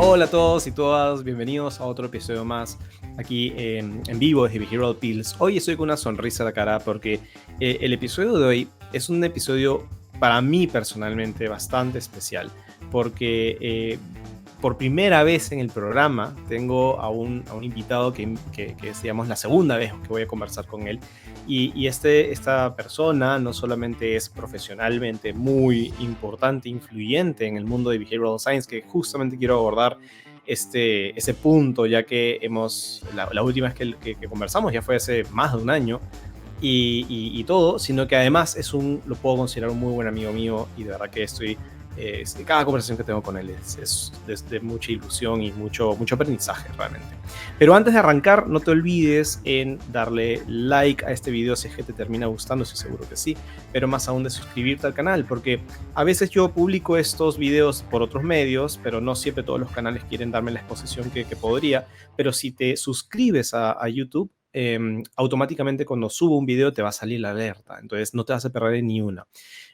Hola a todos y todas, bienvenidos a otro episodio más aquí en vivo desde Behavioral Pills. Hoy estoy con una sonrisa en la cara porque el episodio de hoy es un episodio para mí personalmente bastante especial porque por primera vez en el programa tengo a un invitado que es, digamos, la segunda vez que voy a conversar con él. Esta persona no solamente es profesionalmente muy importante, influyente en el mundo de Behavioral Science, que justamente quiero abordar ese punto, ya que la última vez que conversamos ya fue hace más de un año, y todo, sino que además lo puedo considerar un muy buen amigo mío, y de verdad que cada conversación que tengo con él es de mucha ilusión y mucho aprendizaje realmente. Pero antes de arrancar, no te olvides en darle like a este video si es que te termina gustando, estoy seguro que sí, pero más aún de suscribirte al canal, porque a veces yo publico estos videos por otros medios, pero no siempre todos los canales quieren darme la exposición que podría. Pero si te suscribes a YouTube, automáticamente cuando subo un video te va a salir la alerta, entonces no te vas a perder ni una.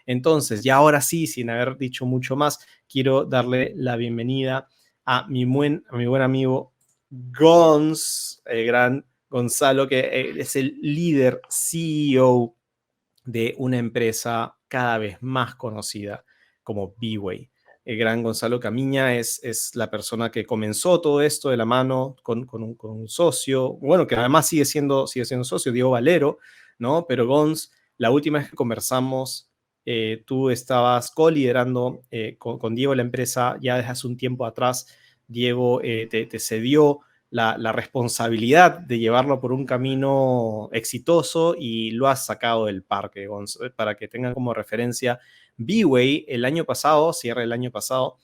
Entonces, ya ahora sí, sin haber dicho mucho más, quiero darle la bienvenida a mi buen amigo Gons, el gran Gonzalo, que es el líder CEO de una empresa cada vez más conocida como B-Way. El gran Gonzalo Camiña es la persona que comenzó todo esto de la mano con un socio, bueno, que además sigue siendo socio, Diego Valero, ¿no? Pero Gons, la última vez que conversamos, tú estabas co-liderando con Diego la empresa ya desde hace un tiempo atrás. Diego te cedió la responsabilidad de llevarlo por un camino exitoso y lo has sacado del parque, Gonz. Para que tengan como referencia, B-Way el año pasado, cierre del año pasado,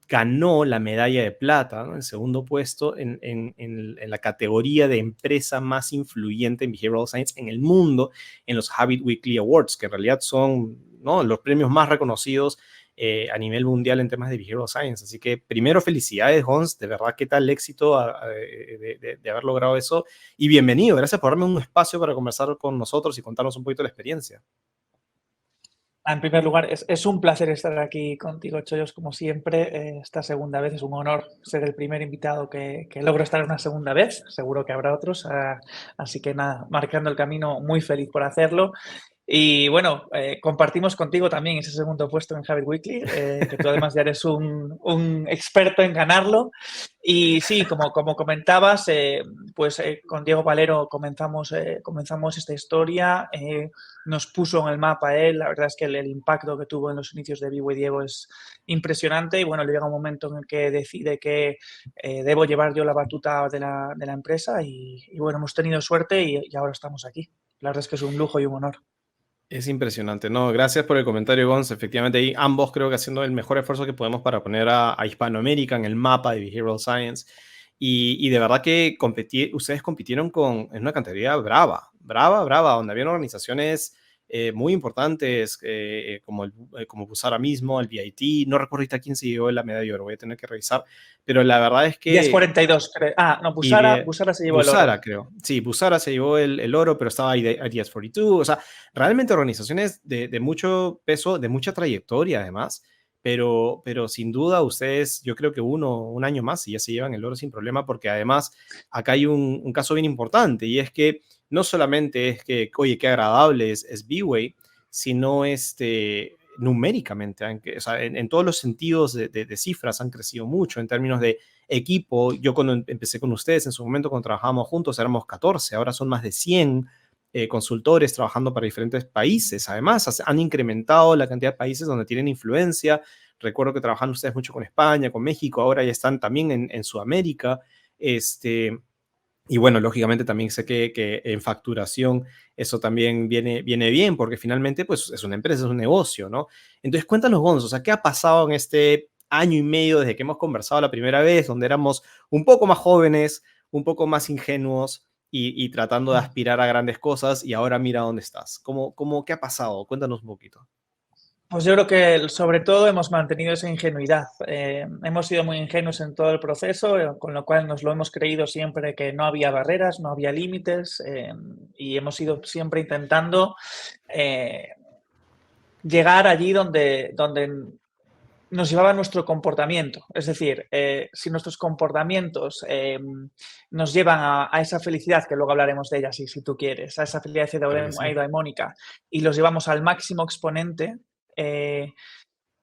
ganó la medalla de plata, ¿no? El segundo puesto en la categoría de empresa más influyente en Behavioral Science en el mundo, en los Habit Weekly Awards, que en realidad son, ¿no?, los premios más reconocidos a nivel mundial en temas de Behavioral Science. Así que primero, felicidades, Gons, de verdad, qué tal éxito de haber logrado eso, y bienvenido, gracias por darme un espacio para conversar con nosotros y contarnos un poquito la experiencia. En primer lugar, es un placer estar aquí contigo, Chollos, como siempre. Esta segunda vez es un honor ser el primer invitado que logro estar una segunda vez. Seguro que habrá otros. Así que nada, marcando el camino, muy feliz por hacerlo. Y bueno, compartimos contigo también ese segundo puesto en Habit Weekly, que tú además ya eres un experto en ganarlo. Y sí, como comentabas, pues con Diego Valero comenzamos esta historia, nos puso en el mapa él. La verdad es que el impacto que tuvo en los inicios de B-Way Diego es impresionante, y bueno, le llega un momento en el que decide que debo llevar yo la batuta de la empresa, y bueno, hemos tenido suerte y ahora estamos aquí. La verdad es que es un lujo y un honor. Es impresionante, ¿no? Gracias por el comentario, Gonz. Efectivamente, ahí ambos creo que haciendo el mejor esfuerzo que podemos para poner a Hispanoamérica en el mapa de Behavioral Science. Y de verdad que ustedes compitieron en una categoría brava, donde habían organizaciones muy importantes, como Busara mismo, el VIT. No recuerdo ahorita quién se llevó la medalla de oro, voy a tener que revisar. Pero la verdad es que... 1042, creo. No, Busara se llevó el oro. Busara, creo. Sí, Busara se llevó el oro, pero estaba ahí Ideas 42. O sea, realmente organizaciones de mucho peso, de mucha trayectoria además, pero sin duda ustedes, yo creo que un año más y ya se llevan el oro sin problema, porque además acá hay un caso bien importante, y es que no solamente es que, oye, qué agradable es B-Way, sino numéricamente, o sea, en todos los sentidos de cifras han crecido mucho en términos de equipo. Yo cuando empecé con ustedes, en su momento cuando trabajábamos juntos, éramos 14, ahora son más de 100 consultores trabajando para diferentes países. Además, han incrementado la cantidad de países donde tienen influencia. Recuerdo que trabajan ustedes mucho con España, con México, ahora ya están también en Sudamérica. Y bueno, lógicamente también sé que en facturación eso también viene bien, porque finalmente pues es una empresa, es un negocio, ¿no? Entonces cuéntanos, Gonzo, o sea, ¿qué ha pasado en este año y medio desde que hemos conversado la primera vez, donde éramos un poco más jóvenes, un poco más ingenuos y tratando de aspirar a grandes cosas, y ahora mira dónde estás? ¿Qué ha pasado? Cuéntanos un poquito. Pues yo creo que sobre todo hemos mantenido esa ingenuidad. Hemos sido muy ingenuos en todo el proceso, con lo cual nos lo hemos creído siempre, que no había barreras, no había límites, y hemos ido siempre intentando llegar allí donde nos llevaba a nuestro comportamiento. Es decir, si nuestros comportamientos nos llevan a esa felicidad, que luego hablaremos de ella si tú quieres, a esa felicidad Claro que sí. eudaimónica, y los llevamos al máximo exponente,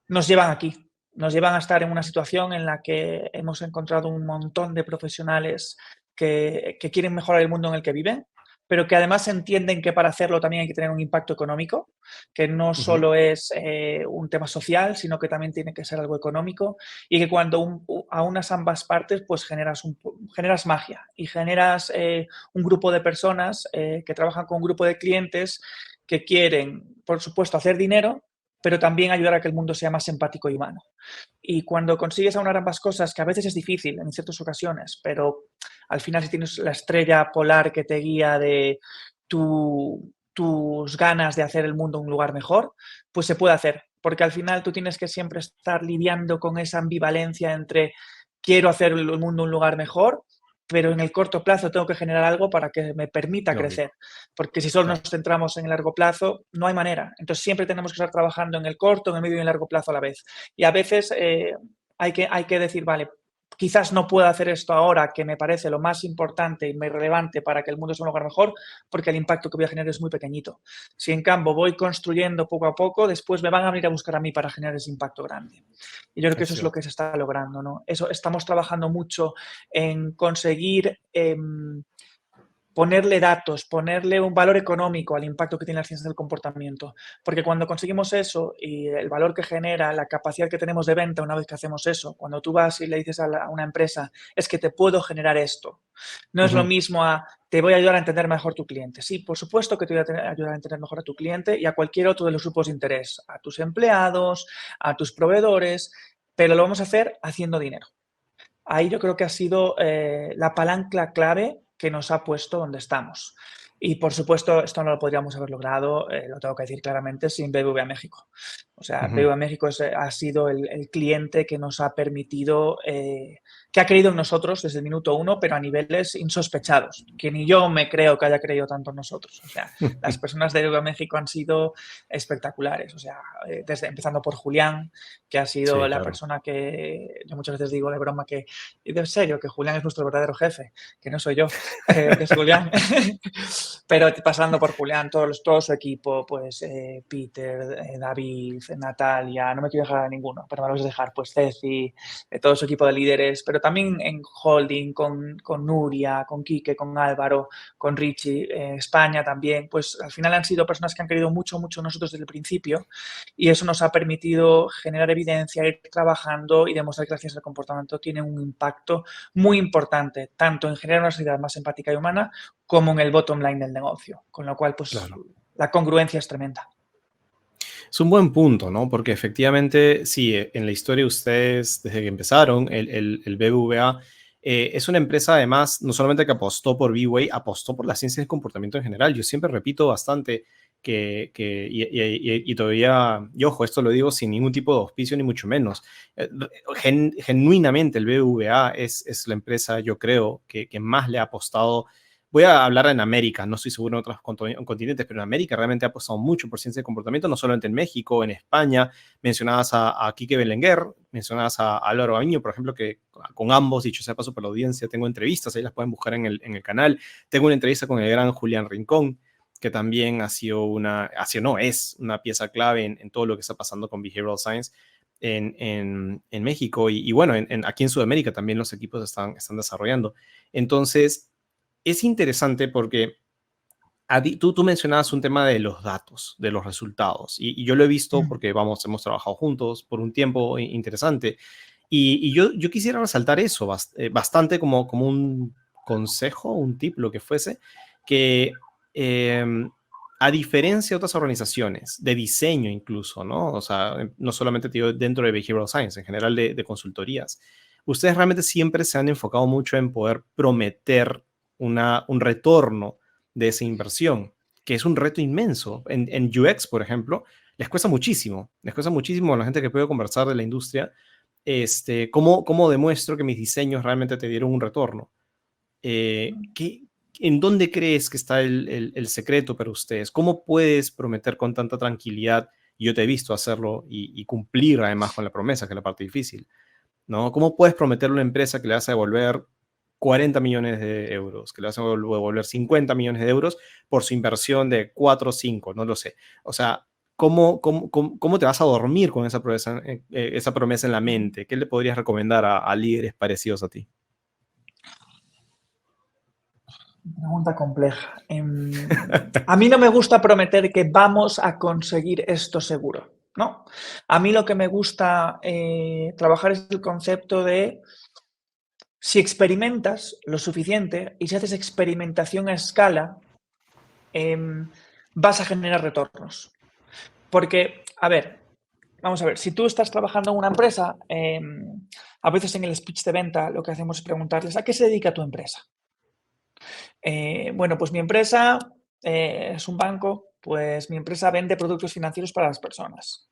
nos llevan aquí. Nos llevan a estar en una situación en la que hemos encontrado un montón de profesionales que quieren mejorar el mundo en el que viven, pero que además entienden que para hacerlo también hay que tener un impacto económico, que no Ujú. solo es un tema social, sino que también tiene que ser algo económico, y que cuando aunas ambas partes, pues generas magia y generas un grupo de personas que trabajan con un grupo de clientes que quieren, por supuesto, hacer dinero, pero también ayudar a que el mundo sea más empático y humano. Y cuando consigues aunar ambas cosas, que a veces es difícil en ciertas ocasiones, pero al final si tienes la estrella polar que te guía de tus ganas de hacer el mundo un lugar mejor, pues se puede hacer. Porque al final tú tienes que siempre estar lidiando con esa ambivalencia entre quiero hacer el mundo un lugar mejor, pero en el corto plazo tengo que generar algo para que me permita crecer. Lógico, Porque si solo nos claro. centramos en el largo plazo, no hay manera. Entonces siempre tenemos que estar trabajando en el corto, en el medio y en el largo plazo a la vez. Y a veces hay que decir, vale, quizás no pueda hacer esto ahora, que me parece lo más importante y muy relevante para que el mundo sea un lugar mejor, porque el impacto que voy a generar es muy pequeñito. Si en cambio voy construyendo poco a poco, después me van a venir a buscar a mí para generar ese impacto grande. Y yo creo que Es eso es lo cierto. que se está logrando, ¿no? Eso, estamos trabajando mucho en conseguir ponerle datos, ponerle un valor económico al impacto que tiene la ciencia del comportamiento. Porque cuando conseguimos eso y el valor que genera, la capacidad que tenemos de venta una vez que hacemos eso, cuando tú vas y le dices a una empresa, es que te puedo generar esto, no es lo Ujú. mismo a te voy a ayudar a entender mejor tu cliente. Sí, por supuesto que te voy a ayudar a entender mejor a tu cliente y a cualquier otro de los grupos de interés, a tus empleados, a tus proveedores, pero lo vamos a hacer haciendo dinero. Ahí yo creo que ha sido la palanca clave que nos ha puesto donde estamos. Y por supuesto, esto no lo podríamos haber logrado, lo tengo que decir claramente, sin BBVA México. O sea, Ujú. BBVA México ha sido el cliente que nos ha permitido, que ha creído en nosotros desde el minuto uno, pero a niveles insospechados, que ni yo me creo que haya creído tanto en nosotros. O sea, las personas de BBVA México han sido espectaculares. O sea, empezando por Julián, que ha sido Sí, la claro. persona que yo muchas veces digo de broma que, y de serio, que Julián es nuestro verdadero jefe, que no soy yo, que es Julián. Pero pasando por Julián, todo su equipo, pues Peter, David, Natalia, no me quiero dejar a ninguno, pero me lo voy a dejar, pues Ceci, todo su equipo de líderes, pero también en Holding, con Nuria, con Quique, con Álvaro, con Richie, España también, pues al final han sido personas que han querido mucho, mucho nosotros desde el principio y eso nos ha permitido generar evidencia, ir trabajando y demostrar que la ciencia del comportamiento tiene un impacto muy importante, tanto en generar una sociedad más empática y humana como en el bottom line del negocio. Con lo cual, pues Claro. la congruencia es tremenda. Es un buen punto, ¿no? Porque efectivamente, sí, en la historia de ustedes, desde que empezaron, el BBVA es una empresa además, no solamente que apostó por B-Way, apostó por la ciencia del comportamiento en general. Yo siempre repito bastante y todavía, y ojo, esto lo digo sin ningún tipo de auspicio ni mucho menos. Genuinamente el BBVA es la empresa, yo creo, que más le ha apostado. Voy a hablar en América, no estoy seguro en otros continentes, pero en América realmente ha apostado mucho por ciencia de comportamiento, no solamente en México, en España. Mencionabas a Quique Belenguer, mencionabas a Álvaro Aviño, por ejemplo, que con ambos, dicho sea paso por la audiencia, tengo entrevistas, ahí las pueden buscar en el canal. Tengo una entrevista con el gran Julián Rincón, que también es una pieza clave en todo lo que está pasando con Behavioral Science en México y bueno, aquí en Sudamérica también los equipos están desarrollando. Entonces, es interesante porque tú mencionabas un tema de los datos, de los resultados, y yo lo he visto Mm. porque, vamos, hemos trabajado juntos por un tiempo interesante, y yo quisiera resaltar eso bastante como un consejo, un tip, lo que fuese, que a diferencia de otras organizaciones, de diseño incluso, ¿no? O sea, no solamente te digo dentro de Behavioral Science, en general de consultorías, ustedes realmente siempre se han enfocado mucho en poder prometer un retorno de esa inversión, que es un reto inmenso. En UX, por ejemplo, les cuesta muchísimo a la gente que puede conversar de la industria, cómo demuestro que mis diseños realmente te dieron un retorno. ¿En dónde crees que está el secreto para ustedes? ¿Cómo puedes prometer con tanta tranquilidad y yo te he visto hacerlo y cumplir además con la promesa, que es la parte difícil, ¿no? ¿Cómo puedes prometerle a una empresa que le vas a devolver 40 millones de euros, que le vas a devolver 50 millones de euros por su inversión de 4 o 5, no lo sé? O sea, ¿cómo te vas a dormir con esa promesa en la mente? ¿Qué le podrías recomendar a líderes parecidos a ti? Pregunta compleja. A mí no me gusta prometer que vamos a conseguir esto seguro, ¿no? A mí lo que me gusta trabajar es el concepto de si experimentas lo suficiente y si haces experimentación a escala, vas a generar retornos. Porque, a ver, vamos a ver, si tú estás trabajando en una empresa, a veces en el speech de venta lo que hacemos es preguntarles, ¿a qué se dedica tu empresa? Bueno, pues mi empresa es un banco, pues mi empresa vende productos financieros para las personas.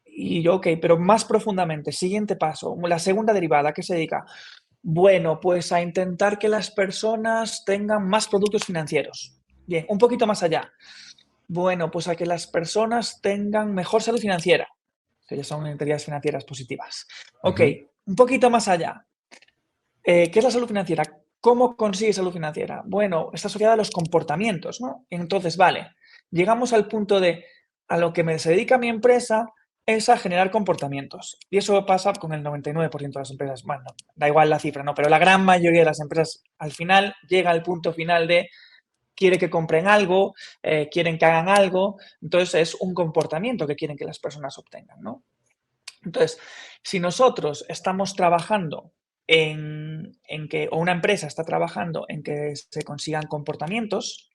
Y yo, ok, pero más profundamente, siguiente paso, la segunda derivada, ¿a qué se dedica? Bueno, pues a intentar que las personas tengan más productos financieros. Bien, un poquito más allá. Bueno, pues a que las personas tengan mejor salud financiera, que ya son entidades financieras positivas. Ok, Ujú. un poquito más allá. ¿Qué es la salud financiera? ¿Cómo consigues salud financiera? Bueno, está asociada a los comportamientos, ¿no? Entonces, vale, llegamos al punto de a lo que me se dedica mi empresa es a generar comportamientos. Y eso pasa con el 99% de las empresas. Bueno, da igual la cifra, ¿no? Pero la gran mayoría de las empresas al final llega al punto final de quiere que compren algo, quieren que hagan algo. Entonces, es un comportamiento que quieren que las personas obtengan, ¿no? Entonces, si nosotros estamos trabajando en que, o una empresa está trabajando en que se consigan comportamientos,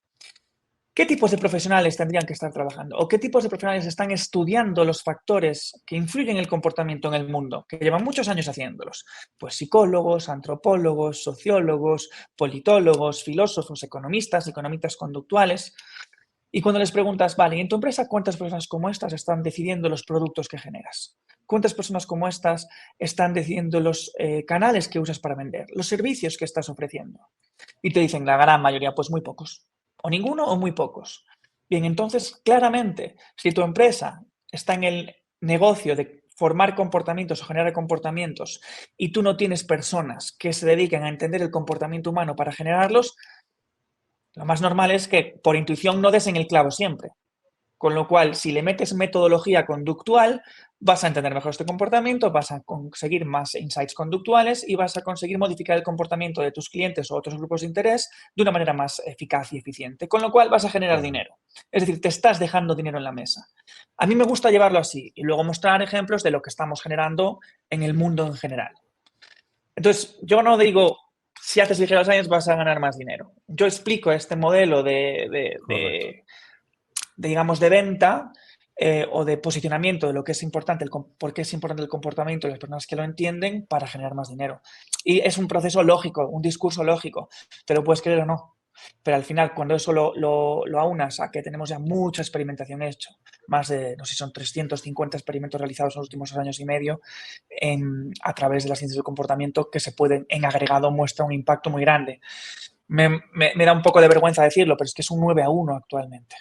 ¿qué tipos de profesionales tendrían que estar trabajando? ¿O qué tipos de profesionales están estudiando los factores que influyen en el comportamiento en el mundo? Que llevan muchos años haciéndolos. Pues psicólogos, antropólogos, sociólogos, politólogos, filósofos, economistas conductuales. Y cuando les preguntas, vale, ¿y en tu empresa cuántas personas como estas están decidiendo los productos que generas? ¿Cuántas personas como estas están decidiendo los canales que usas para vender, los servicios que estás ofreciendo? Y te dicen la gran mayoría, pues muy pocos. O ninguno o muy pocos. Bien, entonces, claramente, si tu empresa está en el negocio de formar comportamientos o generar comportamientos y tú no tienes personas que se dediquen a entender el comportamiento humano para generarlos, lo más normal es que por intuición no des en el clavo siempre. Con lo cual, si le metes metodología conductual, vas a entender mejor este comportamiento, vas a conseguir más insights conductuales y vas a conseguir modificar el comportamiento de tus clientes o otros grupos de interés de una manera más eficaz y eficiente. Con lo cual, vas a generar dinero. Es decir, te estás dejando dinero en la mesa. A mí me gusta llevarlo así y luego mostrar ejemplos de lo que estamos generando en el mundo en general. Entonces, yo no digo, si haces Digital Science vas a ganar más dinero. Yo explico este modelo Correcto. digamos, de venta o de posicionamiento de lo que es importante, por qué es importante el comportamiento de las personas que lo entienden para generar más dinero. Y es un proceso lógico, un discurso lógico, te lo puedes creer o no. Pero al final, cuando eso lo aunas a que tenemos ya mucha experimentación hecha, más de, no sé si son 350 experimentos realizados en los últimos 2 años y medio a través de las ciencias del comportamiento que se pueden, en agregado, muestra un impacto muy grande. Me da un poco de vergüenza decirlo, pero es que es un 9-1 actualmente.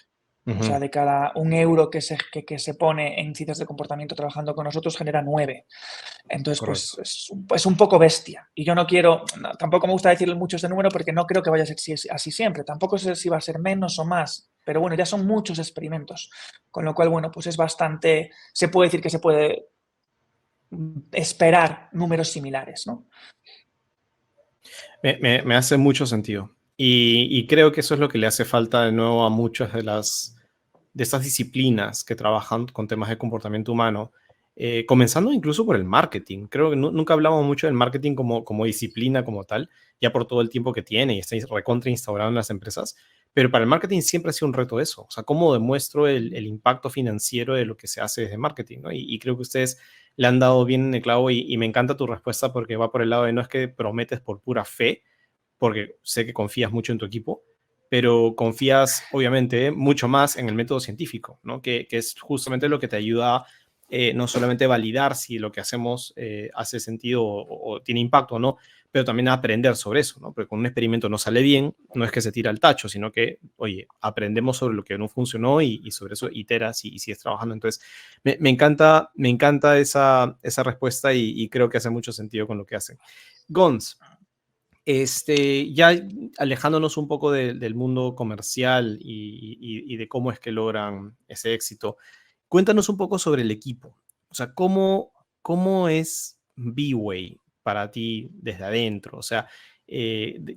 O sea, Ujú. de cada 1 euro que se pone en ciencias de comportamiento trabajando con nosotros, genera 9. Entonces, pues Correcto. es un poco bestia. Y yo no quiero, tampoco me gusta decir mucho este número porque no creo que vaya a ser así siempre. Tampoco sé si va a ser menos o más. Pero bueno, ya son muchos experimentos. Con lo cual, bueno, pues es bastante, se puede decir que se puede esperar números similares, ¿no? Me hace mucho sentido. Y creo que eso es lo que le hace falta de nuevo a muchas de estas disciplinas que trabajan con temas de comportamiento humano, comenzando incluso por el marketing. Creo que nunca hablamos mucho del marketing como disciplina como tal, ya por todo el tiempo que tiene y está recontra instaurado en las empresas, pero para el marketing siempre ha sido un reto eso, o sea, cómo demuestro el impacto financiero de lo que se hace desde marketing, ¿no? Y creo que ustedes le han dado bien en el clavo y me encanta tu respuesta porque va por el lado de no es que prometes por pura fe, porque sé que confías mucho en tu equipo, pero confías obviamente mucho más en el método científico, ¿no? Que es justamente lo que te ayuda no solamente a validar si lo que hacemos hace sentido o tiene impacto o no, pero también a aprender sobre eso, ¿no? Porque con un experimento no sale bien, no es que se tira al tacho, sino que, oye, aprendemos sobre lo que no funcionó y sobre eso iteras y sigues trabajando. Entonces, me encanta esa respuesta y creo que hace mucho sentido con lo que hacen. Gons, ya alejándonos un poco del mundo comercial y de cómo es que logran ese éxito, cuéntanos un poco sobre el equipo. O sea, ¿cómo es B-Way para ti desde adentro? O sea,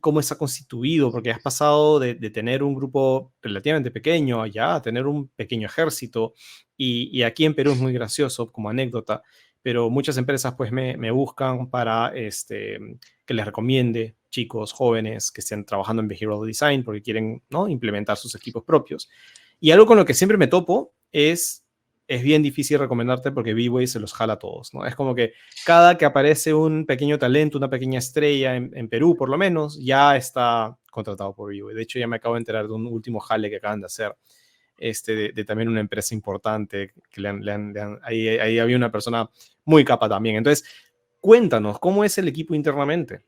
¿cómo está constituido? Porque has pasado de tener un grupo relativamente pequeño allá a tener un pequeño ejército. Y aquí en Perú es muy gracioso como anécdota, pero muchas empresas pues me buscan para que les recomiende chicos jóvenes que estén trabajando en behavioral design porque quieren, ¿no?, implementar sus equipos propios. Y algo con lo que siempre me topo es bien difícil recomendarte porque B-Way se los jala a todos, ¿no? Es como que cada que aparece un pequeño talento, una pequeña estrella en Perú, por lo menos, ya está contratado por B-Way. De hecho, ya me acabo de enterar de un último jale que acaban de hacer, de también una empresa importante, que ahí había una persona muy capa también. Entonces, cuéntanos, ¿cómo es el equipo internamente?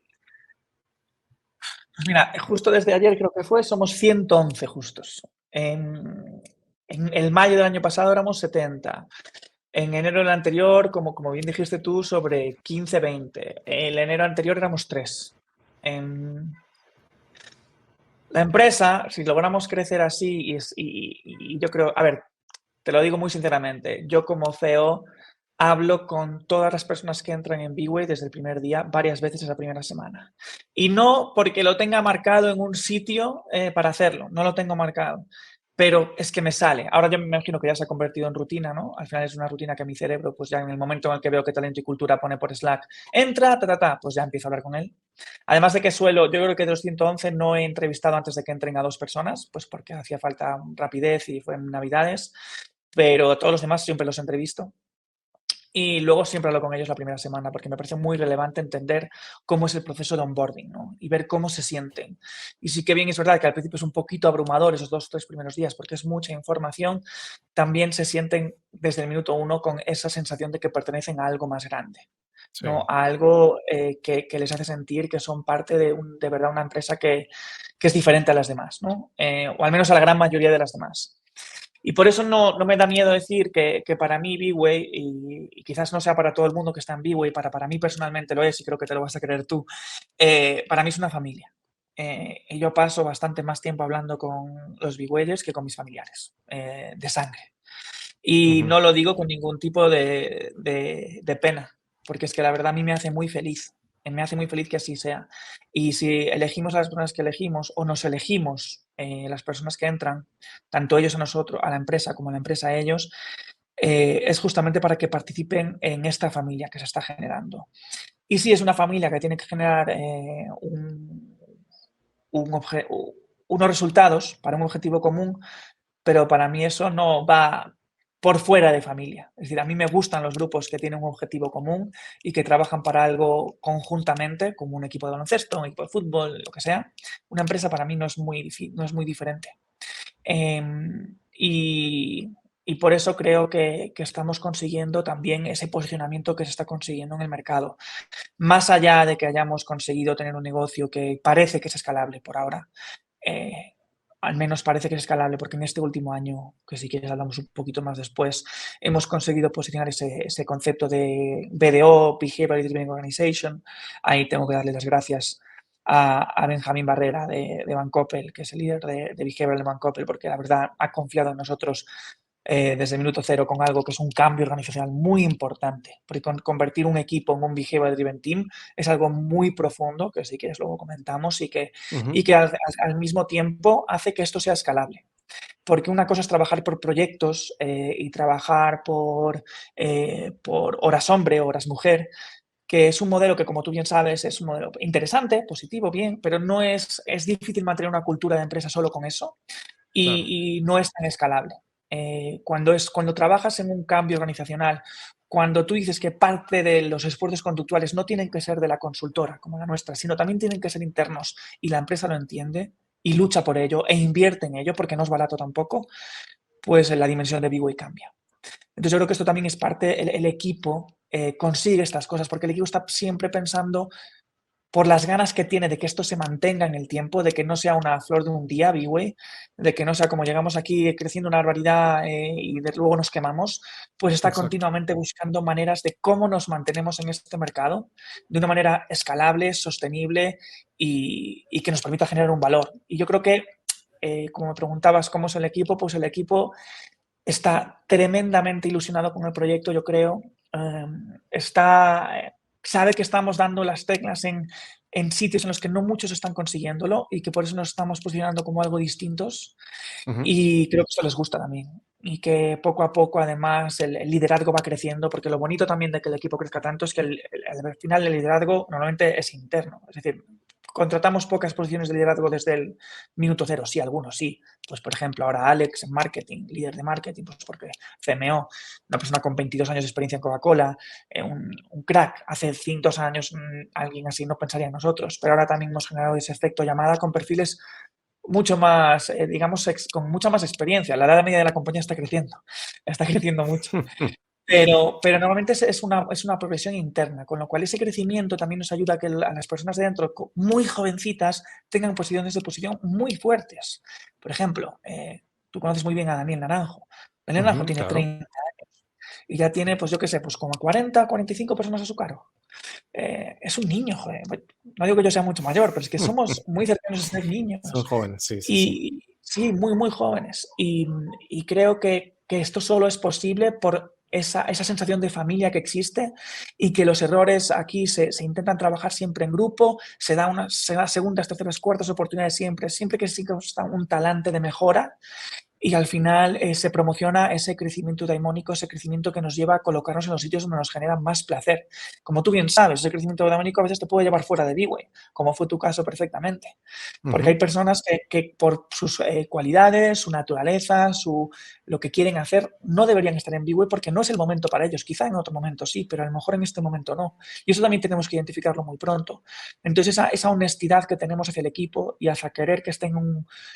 Pues mira, justo desde ayer creo que fue, somos 111 justos. En el mayo del año pasado éramos 70. En enero del anterior, como bien dijiste tú, sobre 15, 20. El enero anterior éramos 3. La empresa, si logramos crecer así, y yo creo, a ver, te lo digo muy sinceramente, yo como CEO hablo con todas las personas que entran en B-Way desde el primer día, varias veces esa primera semana. Y no porque lo tenga marcado en un sitio para hacerlo, no lo tengo marcado, pero es que me sale. Ahora yo me imagino que ya se ha convertido en rutina, ¿no? Al final es una rutina que mi cerebro, pues ya en el momento en el que veo que Talento y Cultura pone por Slack, entra, pues ya empiezo a hablar con él. Además de que yo creo que de los 111 no he entrevistado antes de que entren a 2 personas, pues porque hacía falta rapidez y fue en Navidades, pero todos los demás siempre los entrevisto. Y luego siempre hablo con ellos la primera semana, porque me parece muy relevante entender cómo es el proceso de onboarding, ¿no? Y ver cómo se sienten. Y sí que bien es verdad que al principio es un poquito abrumador esos 2 o 3 primeros días, porque es mucha información, también se sienten desde el minuto 1 con esa sensación de que pertenecen a algo más grande, Sí. ¿no? A algo que les hace sentir que son parte de verdad una empresa que es diferente a las demás, ¿no? O al menos a la gran mayoría de las demás. Y por eso no me da miedo decir que para mí B-Way, y quizás no sea para todo el mundo que está en B-Way, para mí personalmente lo es, y creo que te lo vas a creer tú, para mí es una familia. Y yo paso bastante más tiempo hablando con los B-Wayers que con mis familiares de sangre. Y Ujú. no lo digo con ningún tipo de pena, porque es que la verdad a mí me hace muy feliz. Me hace muy feliz que así sea. Y si elegimos a las personas que elegimos o nos elegimos las personas que entran, tanto ellos a nosotros, a la empresa, como la empresa a ellos, es justamente para que participen en esta familia que se está generando. Y sí, es una familia que tiene que generar un unos resultados para un objetivo común, pero para mí eso no va por fuera de familia. Es decir, a mí me gustan los grupos que tienen un objetivo común y que trabajan para algo conjuntamente, como un equipo de baloncesto, un equipo de fútbol, lo que sea. Una empresa para mí no es no es muy diferente. Em, y, y por eso creo que estamos consiguiendo también ese posicionamiento que se está consiguiendo en el mercado. Más allá de que hayamos conseguido tener un negocio que parece que es escalable por ahora, eh, al menos parece que es escalable, porque en este último año, que si quieres hablamos un poquito más después, hemos conseguido posicionar ese concepto de BDO, Behavioral Driven Organization. Ahí tengo que darle las gracias a Benjamín Barrera de Bancoppel, que es el líder de Behavioral de Bancoppel, porque la verdad ha confiado en nosotros desde el minuto cero con algo que es un cambio organizacional muy importante, porque convertir un equipo en un Behavioral Driven Team es algo muy profundo, que si quieres luego comentamos, Ujú. y que al mismo tiempo hace que esto sea escalable. Porque una cosa es trabajar por proyectos y trabajar por horas hombre, horas mujer, que es un modelo que, como tú bien sabes, es un modelo interesante, positivo, bien, pero no es difícil mantener una cultura de empresa solo con eso Claro. y no es tan escalable. Cuando trabajas en un cambio organizacional, cuando tú dices que parte de los esfuerzos conductuales no tienen que ser de la consultora como la nuestra, sino también tienen que ser internos y la empresa lo entiende y lucha por ello e invierte en ello porque no es barato tampoco, pues la dimensión de B-Way cambia. Entonces yo creo que esto también es parte, el equipo consigue estas cosas porque el equipo está siempre pensando por las ganas que tiene de que esto se mantenga en el tiempo, de que no sea una flor de un día, Bway, de que no sea como llegamos aquí creciendo una barbaridad y de luego nos quemamos, pues está Exacto. continuamente buscando maneras de cómo nos mantenemos en este mercado de una manera escalable, sostenible y que nos permita generar un valor. Y yo creo que, como me preguntabas cómo es el equipo, pues el equipo está tremendamente ilusionado con el proyecto, yo creo. Sabe que estamos dando las teclas en sitios en los que no muchos están consiguiéndolo y que por eso nos estamos posicionando como algo distintos. Ujú. Y creo que esto les gusta también. Y que poco a poco, además, el liderazgo va creciendo, porque lo bonito también de que el equipo crezca tanto es que al final el liderazgo normalmente es interno. Es decir, contratamos pocas posiciones de liderazgo desde el minuto cero. Sí, algunos sí. Pues, por ejemplo, ahora Alex en marketing, líder de marketing, pues porque CMO, una persona con 22 años de experiencia en Coca-Cola, un crack. Hace 2 años alguien así no pensaría en nosotros, pero ahora también hemos generado ese efecto llamada con perfiles mucho más, digamos, con mucha más experiencia. La edad media de la compañía está creciendo mucho. Pero normalmente es una progresión interna, con lo cual ese crecimiento también nos ayuda a que a las personas de dentro, muy jovencitas, tengan posiciones de posición muy fuertes. Por ejemplo, tú conoces muy bien a Daniel Naranjo. Daniel Naranjo Ujú, tiene claro. 30 años y ya tiene, pues yo qué sé, pues como 40, 45 personas a su cargo. Es un niño, joder. No digo que yo sea mucho mayor, pero es que somos muy cercanos a ser Son niños. jóvenes, sí, sí, sí. Y sí, muy, muy jóvenes. Y creo que esto solo es posible por esa sensación de familia que existe y que los errores aquí se intentan trabajar siempre en grupo, se da segundas, terceras, cuartas oportunidades siempre que exista un talante de mejora y al final se promociona ese crecimiento daimónico, ese crecimiento que nos lleva a colocarnos en los sitios donde nos generan más placer. Como tú bien sabes, ese crecimiento daimónico a veces te puede llevar fuera de Bway, como fue tu caso perfectamente. Porque hay Ujú. personas que por sus cualidades, su naturaleza, lo que quieren hacer, no deberían estar en Bway porque no es el momento para ellos. Quizá en otro momento sí, pero a lo mejor en este momento no. Y eso también tenemos que identificarlo muy pronto. Entonces, esa honestidad que tenemos hacia el equipo y hacia querer que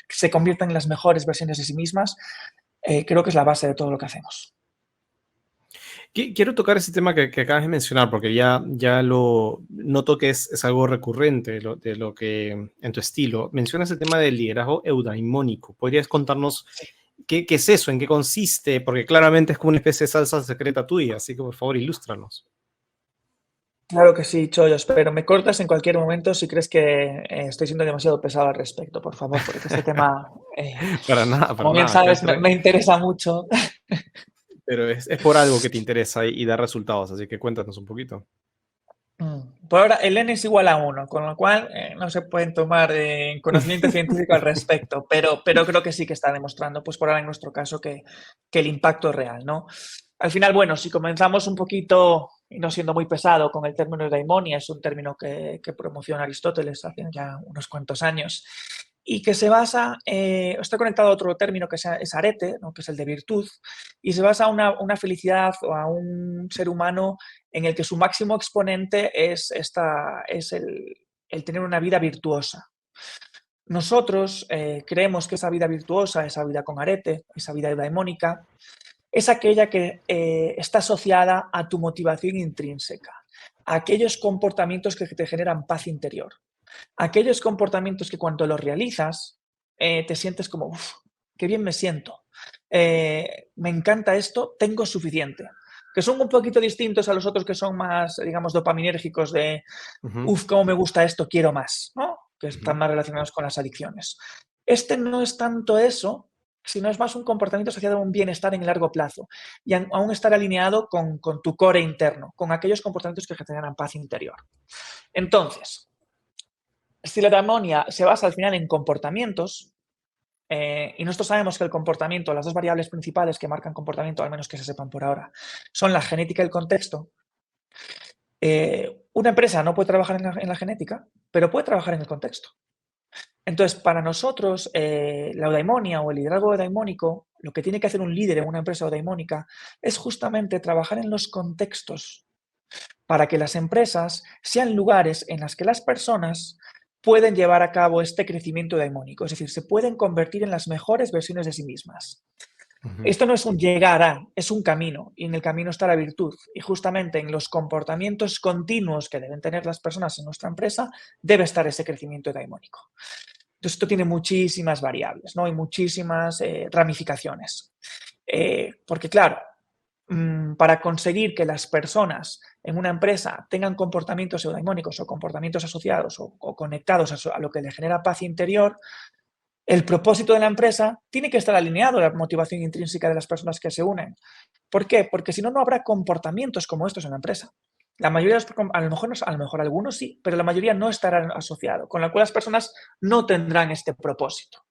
se conviertan en las mejores versiones de sí mismas, creo que es la base de todo lo que hacemos. Quiero tocar ese tema que acabas de mencionar, porque ya lo noto que es algo recurrente de lo que en tu estilo. Mencionas el tema del liderazgo eudaimónico. ¿Podrías contarnos qué es eso, en qué consiste? Porque claramente es como una especie de salsa secreta tuya, así que por favor, ilústranos. Claro que sí, Chollos, pero me cortas en cualquier momento si crees que estoy siendo demasiado pesado al respecto, por favor, porque este tema, Para como bien nada, acá sabes, me interesa mucho. pero es por algo que te interesa y da resultados, así que cuéntanos un poquito. Por ahora, el N es igual a 1, con lo cual no se pueden tomar conocimiento científico al respecto, pero creo que sí que está demostrando, pues por ahora en nuestro caso, que el impacto es real, ¿no? Al final, bueno, si comenzamos un poquito, y no siendo muy pesado, con el término eudaimonia, es un término que promociona Aristóteles hace ya unos cuantos años, y que se basa, está conectado a otro término que es arete, ¿no? Que es el de virtud, y se basa a una felicidad o a un ser humano en el que su máximo exponente es el tener una vida virtuosa. Nosotros creemos que esa vida virtuosa, esa vida con arete, esa vida eudaimónica, es aquella que está asociada a tu motivación intrínseca, a aquellos comportamientos que te generan paz interior, aquellos comportamientos que cuando los realizas te sientes como, uff, qué bien me siento, me encanta esto, tengo suficiente. Que son un poquito distintos a los otros que son más, digamos, dopaminérgicos de, Ujú, uff, cómo me gusta esto, quiero más, ¿no? Que están ujú. más relacionados con las adicciones. Este no es tanto eso, sino es más un comportamiento asociado a un bienestar en el largo plazo y a un estar alineado con tu core interno, con aquellos comportamientos que generan paz interior. Entonces, si la armonía se basa al final en comportamientos, y nosotros sabemos que el comportamiento, las dos variables principales que marcan comportamiento, al menos que se sepan por ahora, son la genética y el contexto. Una empresa no puede trabajar en la genética, pero puede trabajar en el contexto. Entonces, para nosotros, la eudaimonia o el liderazgo eudaimónico, lo que tiene que hacer un líder en una empresa eudaimónica es justamente trabajar en los contextos para que las empresas sean lugares en los que las personas pueden llevar a cabo este crecimiento daimónico, es decir, se pueden convertir en las mejores versiones de sí mismas. Esto no es un llegar a, es un camino, y en el camino está la virtud. Y justamente en los comportamientos continuos que deben tener las personas en nuestra empresa debe estar ese crecimiento daimónico. Entonces, esto tiene muchísimas variables, ¿no? Y muchísimas ramificaciones. Porque, claro, para conseguir que las personas en una empresa tengan comportamientos eudaimónicos o comportamientos asociados o conectados a lo que le genera paz interior, el propósito de la empresa tiene que estar alineado a la motivación intrínseca de las personas que se unen. ¿Por qué? Porque si no, no habrá comportamientos como estos en la empresa. La mayoría de los, a lo mejor algunos sí, pero la mayoría no estarán asociados, con lo cual las personas no tendrán este propósito.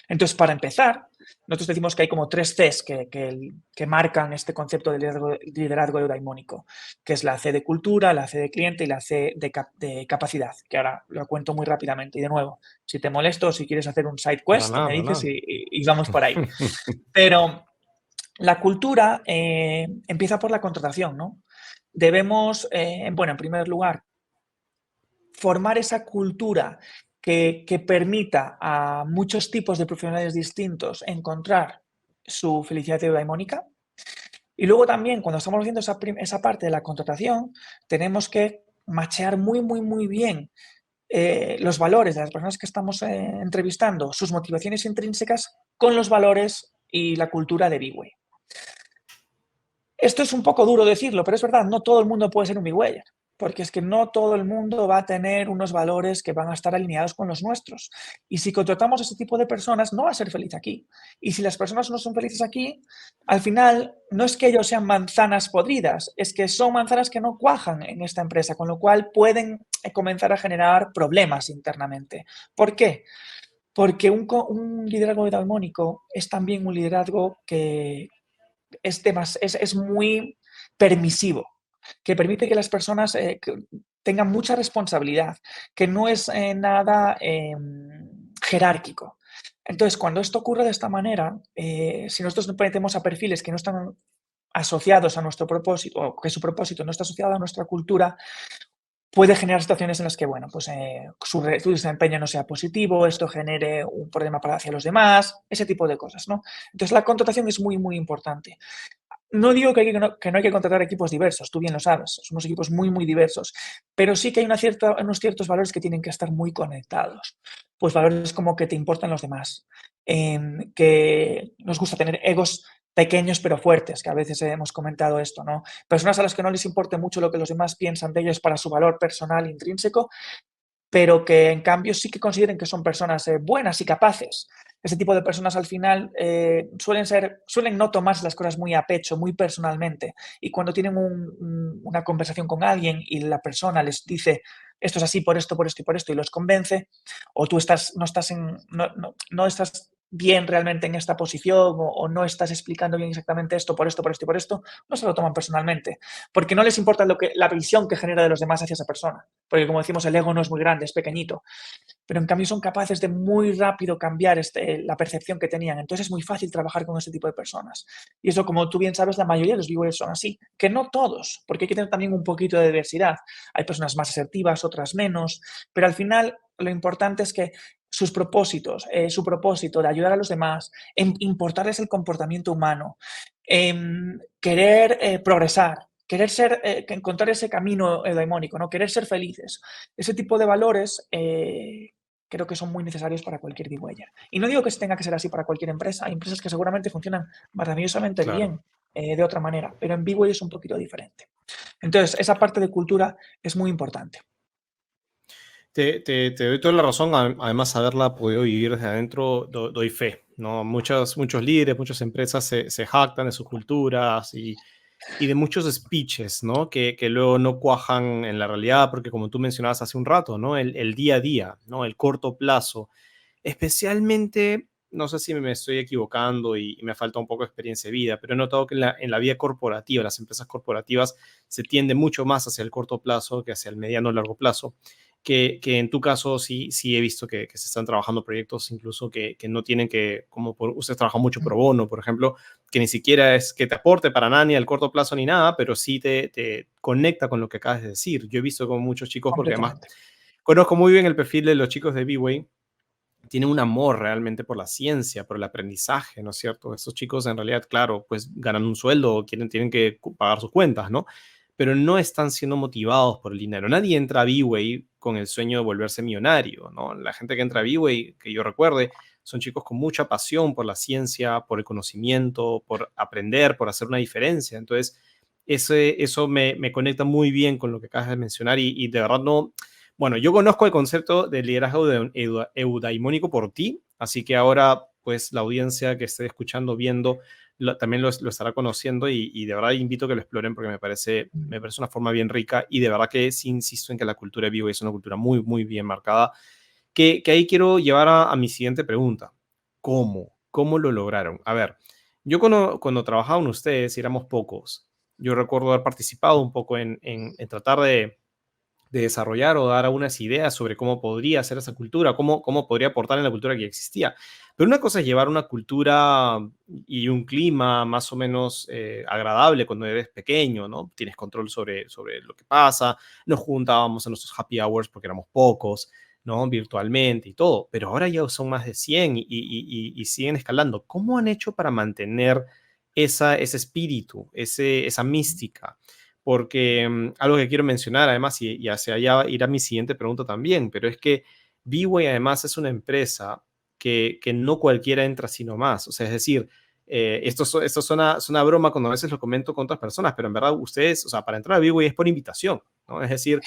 Entonces, para empezar, nosotros decimos que hay como 3 Cs que marcan este concepto de liderazgo eudaimónico, que es la C de cultura, la C de cliente y la C de capacidad, que ahora lo cuento muy rápidamente. Y de nuevo, si te molesto o si quieres hacer un side Para quest, nada, me para dices nada. y vamos por ahí. Pero la cultura empieza por la contratación, ¿no? Debemos, bueno, en primer lugar, formar esa cultura que permita a muchos tipos de profesionales distintos encontrar su felicidad eudaimónica. Y luego también, cuando estamos haciendo esa parte de la contratación, tenemos que machear muy bien los valores de las personas que estamos entrevistando, sus motivaciones intrínsecas, con los valores y la cultura de B-Way. Esto es un poco duro decirlo, pero es verdad, no todo el mundo puede ser un B-Wayer, porque es que no todo el mundo va a tener unos valores que van a estar alineados con los nuestros. Y si contratamos a ese tipo de personas, no va a ser feliz aquí. Y si las personas no son felices aquí, al final no es que ellos sean manzanas podridas, es que son manzanas que no cuajan en esta empresa, con lo cual pueden comenzar a generar problemas internamente. ¿Por qué? Porque un liderazgo eudaimónico es también un liderazgo que es muy permisivo, que permite que las personas que tengan mucha responsabilidad, que no es nada jerárquico. Entonces, cuando esto ocurre de esta manera, si nosotros nos metemos a perfiles que no están asociados a nuestro propósito, o que su propósito no está asociado a nuestra cultura, puede generar situaciones en las que, bueno, pues su desempeño no sea positivo, esto genere un problema para hacia los demás, ese tipo de cosas, ¿no? Entonces, la contratación es muy importante. No digo que no hay que contratar equipos diversos, tú bien lo sabes, somos equipos muy diversos, pero sí que hay unos ciertos valores que tienen que estar muy conectados. Pues valores como que te importan los demás, que nos gusta tener egos pequeños pero fuertes, que a veces hemos comentado esto, ¿no? Personas a las que no les importe mucho lo que los demás piensan de ellos para su valor personal intrínseco, pero que en cambio sí que consideren que son personas buenas y capaces. Ese tipo de personas al final suelen no tomarse las cosas muy a pecho, muy personalmente. Y cuando tienen una conversación con alguien y la persona les dice esto es así por esto, por esto y por esto, y los convence, o tú no estás bien realmente en esta posición o no estás explicando bien exactamente esto, por esto, por esto y por esto, no se lo toman personalmente, porque no les importa la visión que genera de los demás hacia esa persona, porque como decimos, el ego no es muy grande, es pequeñito, pero en cambio son capaces de muy rápido cambiar la percepción que tenían, entonces es muy fácil trabajar con este tipo de personas. Y eso, como tú bien sabes, la mayoría de los viewers son así, que no todos, porque hay que tener también un poquito de diversidad. Hay personas más asertivas, otras menos, pero al final lo importante es que sus propósitos, su propósito de ayudar a los demás, importarles el comportamiento humano, querer progresar, querer encontrar ese camino eudaimónico, ¿no? Querer ser felices. Ese tipo de valores creo que son muy necesarios para cualquier B-Wayer. Y no digo que tenga que ser así para cualquier empresa. Hay empresas que seguramente funcionan maravillosamente Claro. bien de otra manera, pero en B-Way es un poquito diferente. Entonces, esa parte de cultura es muy importante. Te doy toda la razón, además haberla podido vivir desde adentro, doy fe, ¿no? Muchos líderes, muchas empresas se jactan de sus culturas y de muchos speeches, ¿no? Que luego no cuajan en la realidad, porque como tú mencionabas hace un rato, ¿no? El día a día, ¿no? El corto plazo. Especialmente, no sé si me estoy equivocando y me falta un poco de experiencia de vida, pero he notado que en la vida corporativa, las empresas corporativas, se tiende mucho más hacia el corto plazo que hacia el mediano o largo plazo. Que en tu caso sí he visto que se están trabajando proyectos incluso que no tienen que, como ustedes trabajan mucho pro bono, por ejemplo, que ni siquiera es que te aporte para nada ni al corto plazo ni nada, pero sí te conecta con lo que acabas de decir. Yo he visto como muchos chicos, porque además Completamente. conozco muy bien el perfil de los chicos de B-Way, tienen un amor realmente por la ciencia, por el aprendizaje, ¿no es cierto? Estos chicos en realidad, claro, pues ganan un sueldo, tienen que pagar sus cuentas, ¿no? Pero no están siendo motivados por el dinero. Nadie entra a B-Way con el sueño de volverse millonario, ¿no? La gente que entra a B-Way, que yo recuerde, son chicos con mucha pasión por la ciencia, por el conocimiento, por aprender, por hacer una diferencia. Entonces, eso me conecta muy bien con lo que acabas de mencionar y de verdad no. Bueno, yo conozco el concepto de liderazgo eudaimónico por ti, así que ahora, pues, la audiencia que esté escuchando, viendo, también lo estará conociendo y de verdad invito a que lo exploren porque me parece una forma bien rica y de verdad que sí insisto en que la cultura de vivo es una cultura muy, muy bien marcada, que ahí quiero llevar a mi siguiente pregunta. ¿Cómo? ¿Cómo lo lograron? A ver, yo cuando trabajaban ustedes, y éramos pocos, yo recuerdo haber participado un poco en tratar de desarrollar o dar algunas ideas sobre cómo podría ser esa cultura, cómo podría aportar en la cultura que ya existía. Pero una cosa es llevar una cultura y un clima más o menos agradable cuando eres pequeño, ¿no? Tienes control sobre lo que pasa, nos juntábamos en nuestros happy hours porque éramos pocos, ¿no? Virtualmente y todo, pero ahora ya son más de 100 y siguen escalando. ¿Cómo han hecho para mantener ese espíritu, esa mística? Porque algo que quiero mencionar, además, y hacia allá irá mi siguiente pregunta también, pero es que B-Way además es una empresa que no cualquiera entra sino más. O sea, es decir, esto suena broma cuando a veces lo comento con otras personas, pero en verdad ustedes, o sea, para entrar a B-Way es por invitación, ¿no? Es decir,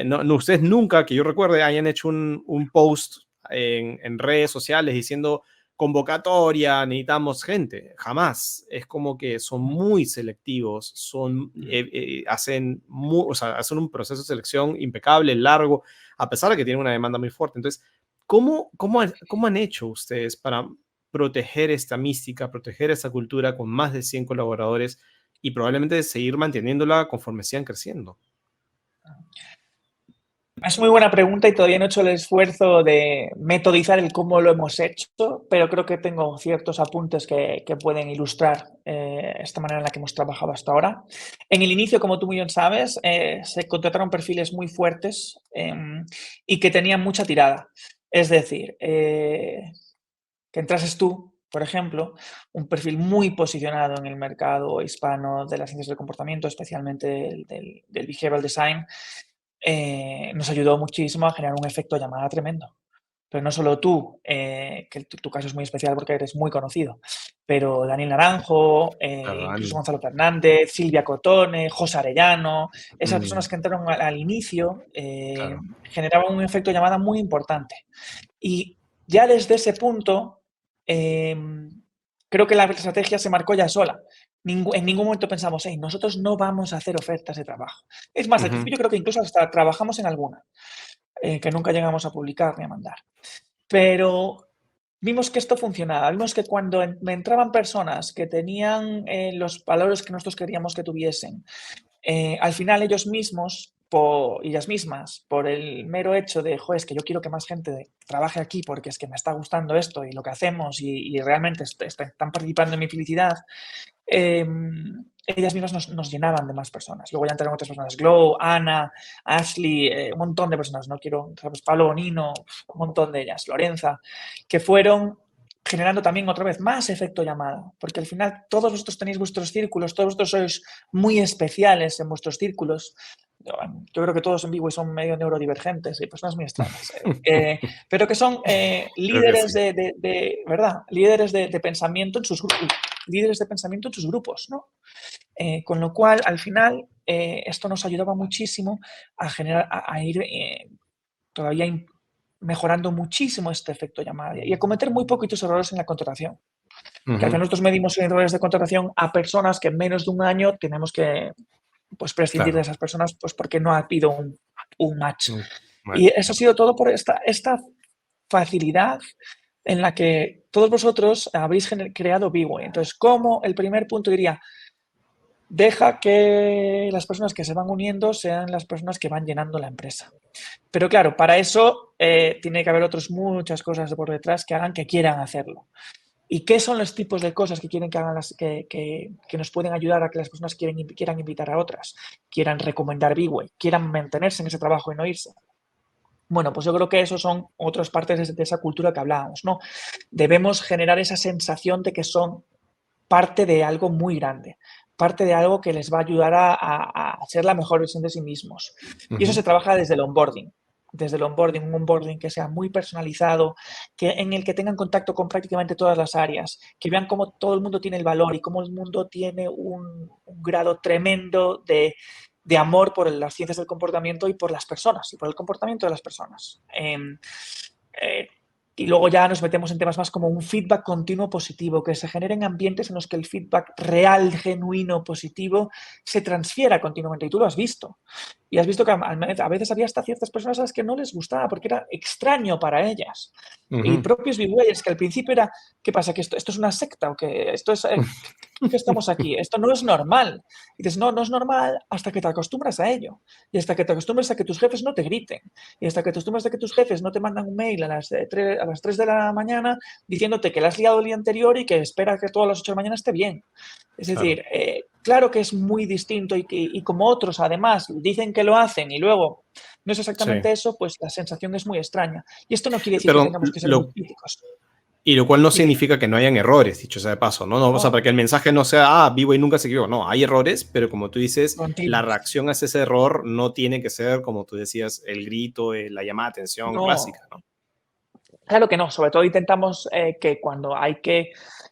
no, ustedes nunca, que yo recuerde, hayan hecho un post en redes sociales diciendo convocatoria, necesitamos gente, jamás. Es como que son muy selectivos, hacen un proceso de selección impecable, largo, a pesar de que tienen una demanda muy fuerte. Entonces, ¿cómo han hecho ustedes para proteger esta mística, proteger esa cultura con más de 100 colaboradores y probablemente seguir manteniéndola conforme sigan creciendo? Es muy buena pregunta y todavía no he hecho el esfuerzo de metodizar el cómo lo hemos hecho, pero creo que tengo ciertos apuntes que pueden ilustrar esta manera en la que hemos trabajado hasta ahora. En el inicio, como tú muy bien sabes, se contrataron perfiles muy fuertes y que tenían mucha tirada. Es decir, que entrases tú, por ejemplo, un perfil muy posicionado en el mercado hispano de las ciencias del comportamiento, especialmente del behavioral design, nos ayudó muchísimo a generar un efecto llamada tremendo. Pero no solo tú, que tu caso es muy especial porque eres muy conocido, pero Daniel Naranjo, Claro, incluso Dani. Gonzalo Fernández, Silvia Cotone, José Arellano, esas Mm, personas que entraron al inicio claro. generaban un efecto llamada muy importante. Y ya desde ese punto, creo que la estrategia se marcó ya sola. En ningún momento pensamos, hey, nosotros no vamos a hacer ofertas de trabajo. Es más, al Ujú. principio yo creo que incluso hasta trabajamos en alguna, que nunca llegamos a publicar ni a mandar. Pero vimos que esto funcionaba. Vimos que cuando me entraban personas que tenían los valores que nosotros queríamos que tuviesen, al final ellos mismos y ellas mismas, por el mero hecho de, joder, es que yo quiero que más gente trabaje aquí porque es que me está gustando esto y lo que hacemos y realmente están participando en mi felicidad, ellas mismas nos llenaban de más personas. Luego ya entraron otras personas, Glow, Ana, Ashley, un montón de personas, no quiero, ¿sabes? Pablo Bonino, un montón de ellas, Lorenza, que fueron generando también otra vez más efecto llamada, porque al final todos vosotros tenéis vuestros círculos, todos vosotros sois muy especiales en vuestros círculos. Yo creo que todos en vivo son medio neurodivergentes y personas muy extrañas, pero que son Creo que líderes sí. ¿verdad? Líderes de pensamiento en sus grupos, líderes de pensamiento en sus grupos, ¿no? Con lo cual, al final, esto nos ayudaba muchísimo a generar, a ir todavía mejorando muchísimo este efecto llamada y a cometer muy poquitos errores en la contratación. Porque al Ujú. final nosotros medimos errores de contratación a personas que en menos de un año tenemos que pues, prescindir de Claro. esas personas pues, porque no ha habido un match. Mm, Y match. eso ha sido todo por esta facilidad en la que todos vosotros habéis creado B-Way. Entonces, como el primer punto diría, deja que las personas que se van uniendo sean las personas que van llenando la empresa. Pero claro, para eso tiene que haber otras muchas cosas por detrás que hagan que quieran hacerlo. ¿Y qué son los tipos de cosas que quieren que hagan que nos pueden ayudar a que las personas quieran invitar a otras, quieran recomendar B-Way, quieran mantenerse en ese trabajo y no irse? Bueno, pues yo creo que eso son otras partes de esa cultura que hablábamos, ¿no? Debemos generar esa sensación de que son parte de algo muy grande, parte de algo que les va a ayudar a ser la mejor versión de sí mismos. Y eso Ujú. se trabaja desde el onboarding. Desde el onboarding, un onboarding que sea muy personalizado, en el que tengan contacto con prácticamente todas las áreas, que vean cómo todo el mundo tiene el valor y cómo el mundo tiene un grado tremendo de amor por las ciencias del comportamiento y por las personas y por el comportamiento de las personas. Eh, y luego ya nos metemos en temas más como un feedback continuo positivo, que se generen ambientes en los que el feedback real, genuino, positivo, se transfiera continuamente. Y tú lo has visto. Y has visto que a veces había hasta ciertas personas a las que no les gustaba porque era extraño para ellas. Y Ujú. propios B-Wayers que al principio era, ¿qué pasa? ¿Que esto es una secta o que esto es, que estamos aquí? Esto no es normal. Y dices, no, no es normal hasta que te acostumbras a ello. Y hasta que te acostumbras a que tus jefes no te griten. Y hasta que te acostumbras a que tus jefes no te mandan un mail a las 3 de la mañana diciéndote que la has liado el día anterior y que espera que todas las 8 de la mañana esté bien. Es Claro. decir, claro que es muy distinto y como otros además dicen que lo hacen y luego no es Sí. exactamente eso, pues la sensación es muy extraña. Y esto no quiere decir que Perdón, tengamos que ser muy críticos. y lo cual no Dime, dime. significa que no hayan errores, dicho sea de paso, ¿no? No, o sea, No, para que el mensaje no sea, vivo y nunca se equivocó. No, hay errores, pero como tú dices, la continuos. reacción a ese error no tiene que ser, como tú decías, el grito, la llamada de atención No, clásica, ¿no? claro que no. Sobre todo intentamos que cuando hay que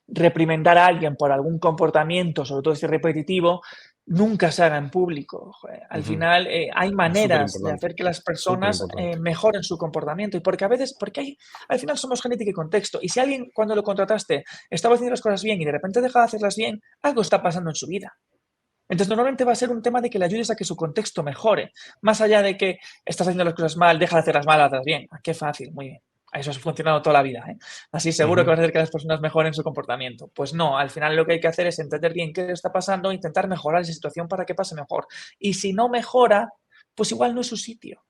reprimendar a alguien por algún comportamiento, sobre todo si es repetitivo, nunca se haga en público. Joder, al Ujú. final hay Es súper maneras de importante, hacer que las súper personas importante. mejoren su comportamiento. Y porque a veces, al final somos genética y contexto. Y si alguien cuando lo contrataste estaba haciendo las cosas bien y de repente deja de hacerlas bien, algo está pasando en su vida. Entonces, normalmente va a ser un tema de que le ayudes a que su contexto mejore, más allá de que estás haciendo las cosas mal, deja de hacerlas mal, hazlas bien. Ah, qué fácil, muy bien. Eso ha funcionado toda la vida, ¿eh? Así seguro que Ujú. vas a hacer que las personas mejoren su comportamiento. Pues no, al final lo que hay que hacer es entender bien qué está pasando e intentar mejorar esa situación para que pase mejor. Y si no mejora, pues igual no es su sitio.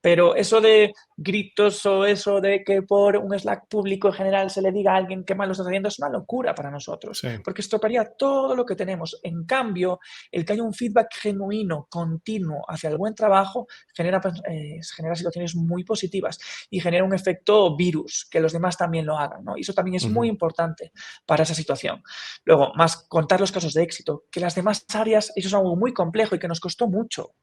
Pero eso de gritos o eso de que por un Slack público en general se le diga a alguien qué mal lo estás haciendo es una locura para nosotros, Sí. porque estropearía todo lo que tenemos. En cambio, el que haya un feedback genuino, continuo hacia el buen trabajo, genera situaciones muy positivas y genera un efecto virus, que los demás también lo hagan, ¿no? Y eso también es muy Ujú. importante para esa situación. Luego, más contar los casos de éxito, que las demás áreas, eso es algo muy complejo y que nos costó mucho,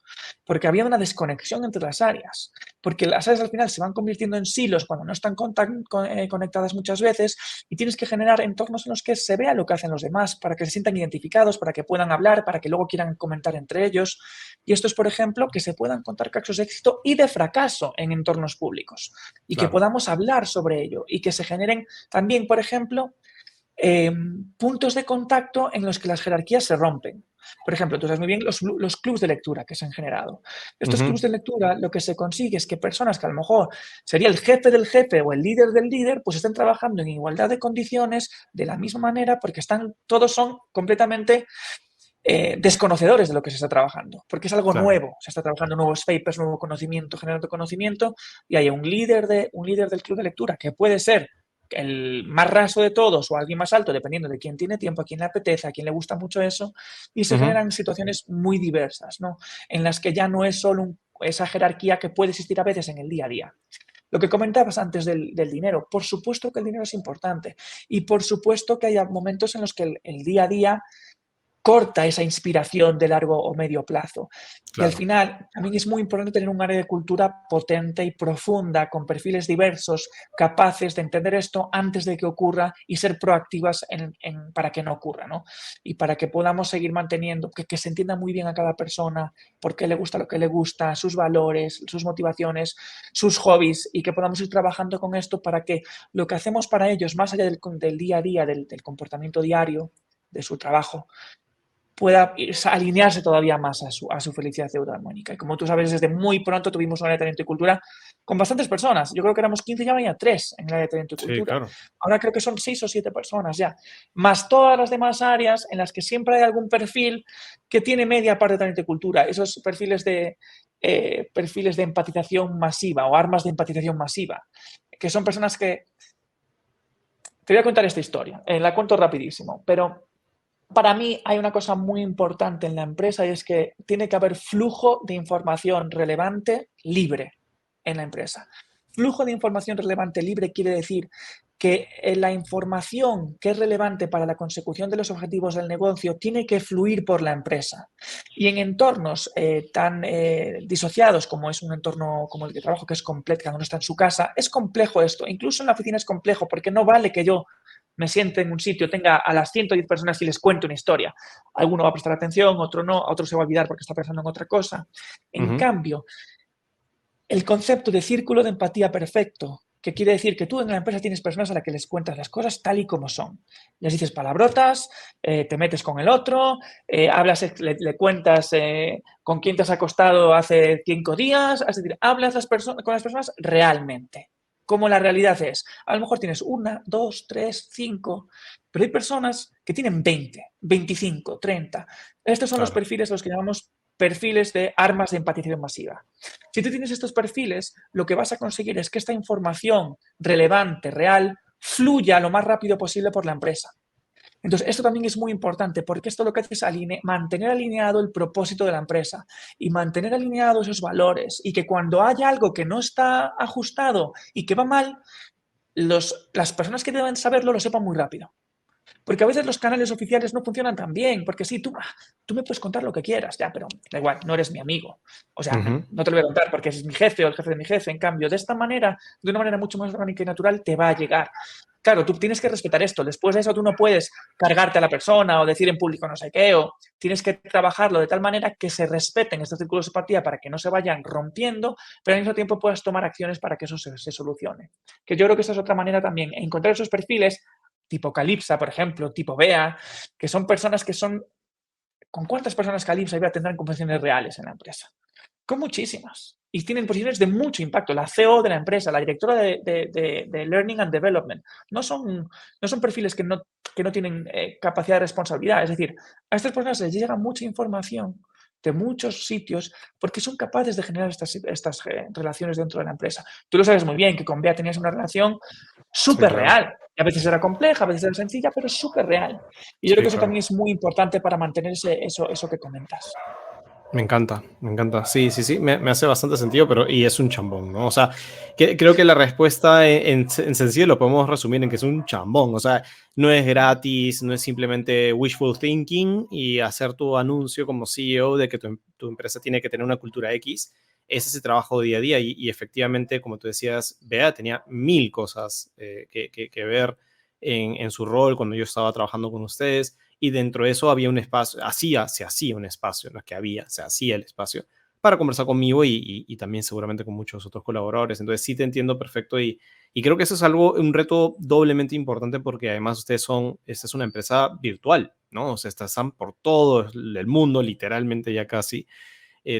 porque había una desconexión entre las áreas, porque las áreas al final se van convirtiendo en silos cuando no están conectadas muchas veces y tienes que generar entornos en los que se vea lo que hacen los demás, para que se sientan identificados, para que puedan hablar, para que luego quieran comentar entre ellos. Y esto es, por ejemplo, que se puedan contar casos de éxito y de fracaso en entornos públicos y que Claro. podamos hablar sobre ello y que se generen también, por ejemplo, eh, puntos de contacto en los que las jerarquías se rompen. Por ejemplo, tú sabes muy bien los clubs de lectura que se han generado. Estos Ujú. clubs de lectura lo que se consigue es que personas que a lo mejor sería el jefe del jefe o el líder del líder, pues estén trabajando en igualdad de condiciones, de la misma manera, porque todos son completamente desconocedores de lo que se está trabajando, porque es algo Claro. nuevo. Se está trabajando nuevos papers, nuevo conocimiento, generando conocimiento, y hay un líder del club de lectura que puede ser el más raso de todos o alguien más alto, dependiendo de quién tiene tiempo, a quién le apetece, a quién le gusta mucho eso, y se Ujú. generan situaciones muy diversas, ¿no? En las que ya no es solo esa jerarquía que puede existir a veces en el día a día. Lo que comentabas antes del dinero, por supuesto que el dinero es importante y por supuesto que hay momentos en los que el día a día corta esa inspiración de largo o medio plazo. Y al Claro. final, también es muy importante tener un área de cultura potente y profunda, con perfiles diversos, capaces de entender esto antes de que ocurra y ser proactivas para que no ocurra, ¿no? Y para que podamos seguir manteniendo, que se entienda muy bien a cada persona, por qué le gusta lo que le gusta, sus valores, sus motivaciones, sus hobbies, y que podamos ir trabajando con esto para que lo que hacemos para ellos, más allá del día a día, del comportamiento diario, de su trabajo, pueda alinearse todavía más a su felicidad eudaimónica. Y como tú sabes, desde muy pronto tuvimos un área de talento y cultura con bastantes personas. Yo creo que éramos 15 y ya venía 3 en el área de talento y Sí, cultura. claro. Ahora creo que son 6 o 7 personas ya. Más todas las demás áreas en las que siempre hay algún perfil que tiene media parte de talento y cultura. Esos perfiles de empatización masiva o armas de empatización masiva, que son personas que... Te voy a contar esta historia. La cuento rapidísimo, pero para mí hay una cosa muy importante en la empresa y es que tiene que haber flujo de información relevante libre en la empresa. Flujo de información relevante libre quiere decir que la información que es relevante para la consecución de los objetivos del negocio tiene que fluir por la empresa. Y en entornos tan disociados como es un entorno como el que trabajo, que es completo, cada uno está en su casa, es complejo esto. Incluso en la oficina es complejo porque no vale que yo me siente en un sitio, tenga a las 110 personas y les cuento una historia. Alguno va a prestar atención, otro no, a otro se va a olvidar porque está pensando en otra cosa. En cambio, el concepto de círculo de empatía perfecto, que quiere decir que tú en la empresa tienes personas a las que les cuentas las cosas tal y como son. Les dices palabrotas, te metes con el otro, hablas, le cuentas con quién te has acostado hace 5 días, es decir, hablas con las personas realmente, como la realidad es. A lo mejor tienes 1, 2, 3, 5, pero hay personas que tienen 20, 25, 30. Estos son los Claro. perfiles, los que llamamos perfiles de armas de empatización masiva. Si tú tienes estos perfiles, lo que vas a conseguir es que esta información relevante, real, fluya lo más rápido posible por la empresa. Entonces, esto también es muy importante porque esto lo que hace es mantener alineado el propósito de la empresa y mantener alineados esos valores y que cuando haya algo que no está ajustado y que va mal, las personas que deben saberlo lo sepan muy rápido. Porque a veces los canales oficiales no funcionan tan bien, porque sí, tú me puedes contar lo que quieras, ya, pero da igual, no eres mi amigo. O sea, no te lo voy a contar porque es mi jefe o el jefe de mi jefe. En cambio, de esta manera, de una manera mucho más orgánica y natural, te va a llegar. Claro, tú tienes que respetar esto. Después de eso, tú no puedes cargarte a la persona o decir en público no sé qué, o tienes que trabajarlo de tal manera que se respeten estos círculos de empatía para que no se vayan rompiendo, pero al mismo tiempo puedas tomar acciones para que eso se solucione. Que yo creo que esta es otra manera también, encontrar esos perfiles tipo Calipsa, por ejemplo, tipo Bea, que son personas que son... ¿Con cuántas personas Calipsa y Bea tendrán conversaciones reales en la empresa? Con muchísimas. Y tienen posiciones de mucho impacto. La CEO de la empresa, la directora de Learning and Development, no son perfiles que no tienen capacidad de responsabilidad. Es decir, a estas personas les llega mucha información de muchos sitios porque son capaces de generar estas relaciones dentro de la empresa. Tú lo sabes muy bien, que con Bea tenías una relación Sí, súper claro. real. Y a veces era compleja, a veces era sencilla, pero súper real. Y yo creo Sí, que eso claro. también es muy importante para mantener eso que comentas. Me encanta, me encanta. Sí, sí, sí, me hace bastante sentido, pero y es un chambón, ¿no? O sea, creo que la respuesta en sencillo lo podemos resumir en que es un chambón. O sea, no es gratis, no es simplemente wishful thinking y hacer tu anuncio como CEO de que tu empresa tiene que tener una cultura X. Es ese trabajo día a día y efectivamente, como tú decías, Bea tenía mil cosas que ver en su rol cuando yo estaba trabajando con ustedes y dentro de eso había un espacio, se hacía un espacio, no es que había, se hacía el espacio para conversar conmigo y también seguramente con muchos otros colaboradores. Entonces sí te entiendo perfecto y creo que eso es algo, un reto doblemente importante porque además esta es una empresa virtual, ¿no? O sea, están por todo el mundo, literalmente ya casi.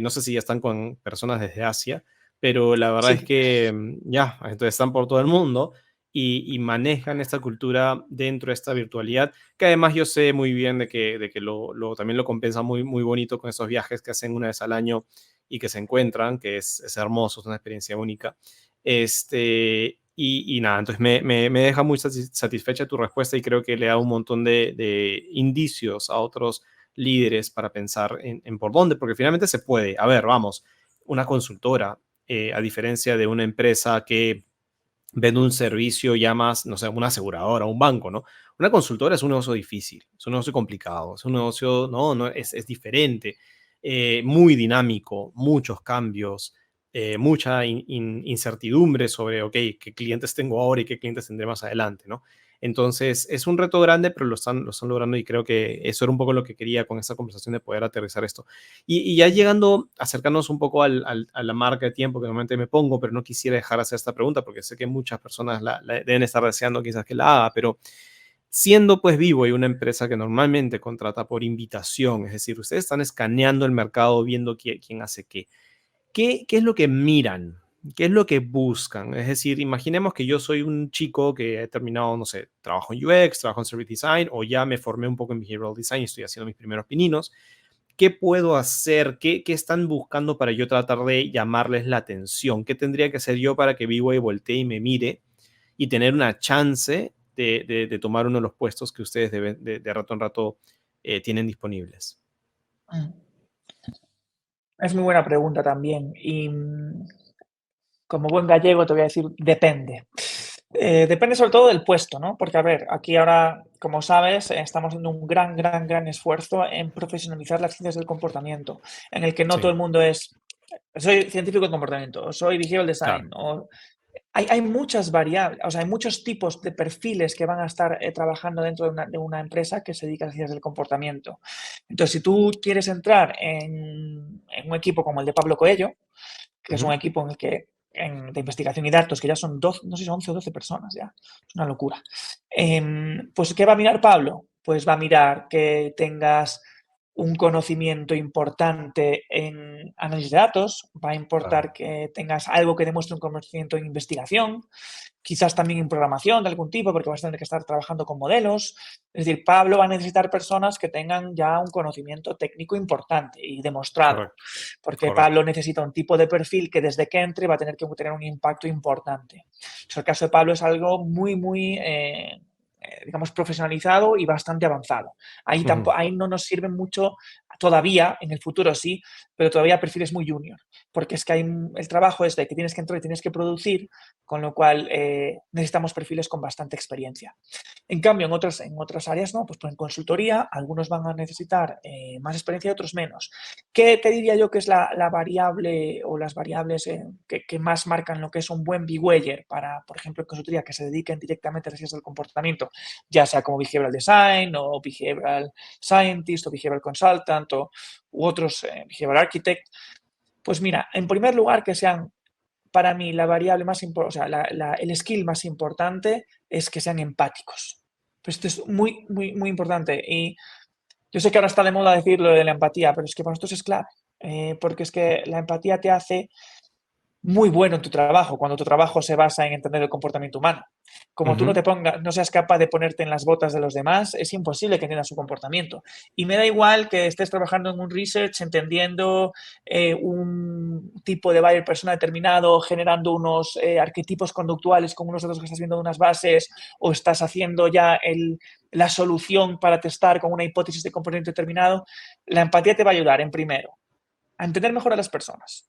No sé si ya están con personas desde Asia, pero la verdad es Sí. que ya, entonces están por todo el mundo y manejan esta cultura dentro de esta virtualidad, que además yo sé muy bien de que también lo compensa muy, muy bonito con esos viajes que hacen una vez al año y que se encuentran, que es hermoso, es una experiencia única. Y nada, entonces me deja muy satisfecha tu respuesta y creo que le da un montón de indicios a otros líderes para pensar en por dónde, porque finalmente se puede. A ver, vamos, una consultora, a diferencia de una empresa que vende un servicio ya más, no sé, una aseguradora, un banco, ¿no? Una consultora es un negocio difícil, es un negocio complicado, es un negocio, no es diferente, muy dinámico, muchos cambios, mucha incertidumbre sobre, ok, qué clientes tengo ahora y qué clientes tendré más adelante, ¿no? Entonces, es un reto grande, pero lo están logrando y creo que eso era un poco lo que quería con esta conversación de poder aterrizar esto. Y ya llegando, acercarnos un poco a la marca de tiempo que normalmente me pongo, pero no quisiera dejar de hacer esta pregunta porque sé que muchas personas deben estar deseando quizás que la haga, pero siendo pues Vivo y una empresa que normalmente contrata por invitación, es decir, ustedes están escaneando el mercado viendo quién hace qué. ¿Qué es lo que miran? ¿Qué es lo que buscan? Es decir, imaginemos que yo soy un chico que he terminado, no sé, trabajo en UX, trabajo en Service Design o ya me formé un poco en Behavioral Design y estoy haciendo mis primeros pininos. ¿Qué puedo hacer? ¿Qué están buscando para yo tratar de llamarles la atención? ¿Qué tendría que hacer yo para que Vivo voltee y me mire y tener una chance de tomar uno de los puestos que ustedes de rato en rato tienen disponibles? Es muy buena pregunta también. Y como buen gallego te voy a decir, depende. Depende sobre todo del puesto, ¿no? Porque, a ver, aquí ahora, como sabes, estamos haciendo un gran esfuerzo en profesionalizar las ciencias del comportamiento, en el que no todo Sí, el mundo soy científico de comportamiento, o soy behavioral claro. design, o hay muchas variables, o sea, hay muchos tipos de perfiles que van a estar trabajando dentro de una empresa que se dedica a las ciencias del comportamiento. Entonces, si tú quieres entrar en un equipo como el de Pablo Coello, que es un Ujú, equipo en el que de investigación y datos, que ya son 12, no sé si son 11 o 12 personas ya, es una locura. Pues, ¿qué va a mirar Pablo? Pues va a mirar que tengas un conocimiento importante en análisis de datos, va a claro. importar que tengas algo que demuestre un conocimiento en investigación, quizás también en programación de algún tipo, porque vas a tener que estar trabajando con modelos. Es decir, Pablo va a necesitar personas que tengan ya un conocimiento técnico importante y demostrado, Correcto, porque Pablo correcto. necesita un tipo de perfil que desde que entre va a tener que tener un impacto importante. Pues el caso de Pablo es algo muy digamos, profesionalizado y bastante avanzado. Ujú, Ahí no nos sirve mucho todavía, en el futuro sí, pero todavía perfiles muy junior, porque es que el trabajo es de que tienes que entrar y tienes que producir, con lo cual necesitamos perfiles con bastante experiencia. En cambio, en otras áreas no, pues en consultoría algunos van a necesitar más experiencia y otros menos. ¿Qué te diría yo que es la variable o las variables que más marcan lo que es un buen BWayer para, por ejemplo, en consultoría que se dediquen directamente a las ciencias del comportamiento, ya sea como behavioral design o behavioral scientist o behavioral consultant u otros behavioral architect? Pues mira, en primer lugar que sean para mí la variable más importante, o sea, el skill más importante es que sean empáticos. Pues esto es muy importante. Y yo sé que ahora está de moda decir lo de la empatía, pero es que para nosotros es clave. Porque es que la empatía te hace muy bueno en tu trabajo, cuando tu trabajo se basa en entender el comportamiento humano. Como tú ujú. no seas capaz de ponerte en las botas de los demás, es imposible que entiendas su comportamiento. Y me da igual que estés trabajando en un research, entendiendo un tipo de buyer persona determinado, generando unos arquetipos conductuales con unos datos que estás viendo de unas bases, o estás haciendo ya la solución para testar con una hipótesis de comportamiento determinado. La empatía te va a ayudar, en primero, a entender mejor a las personas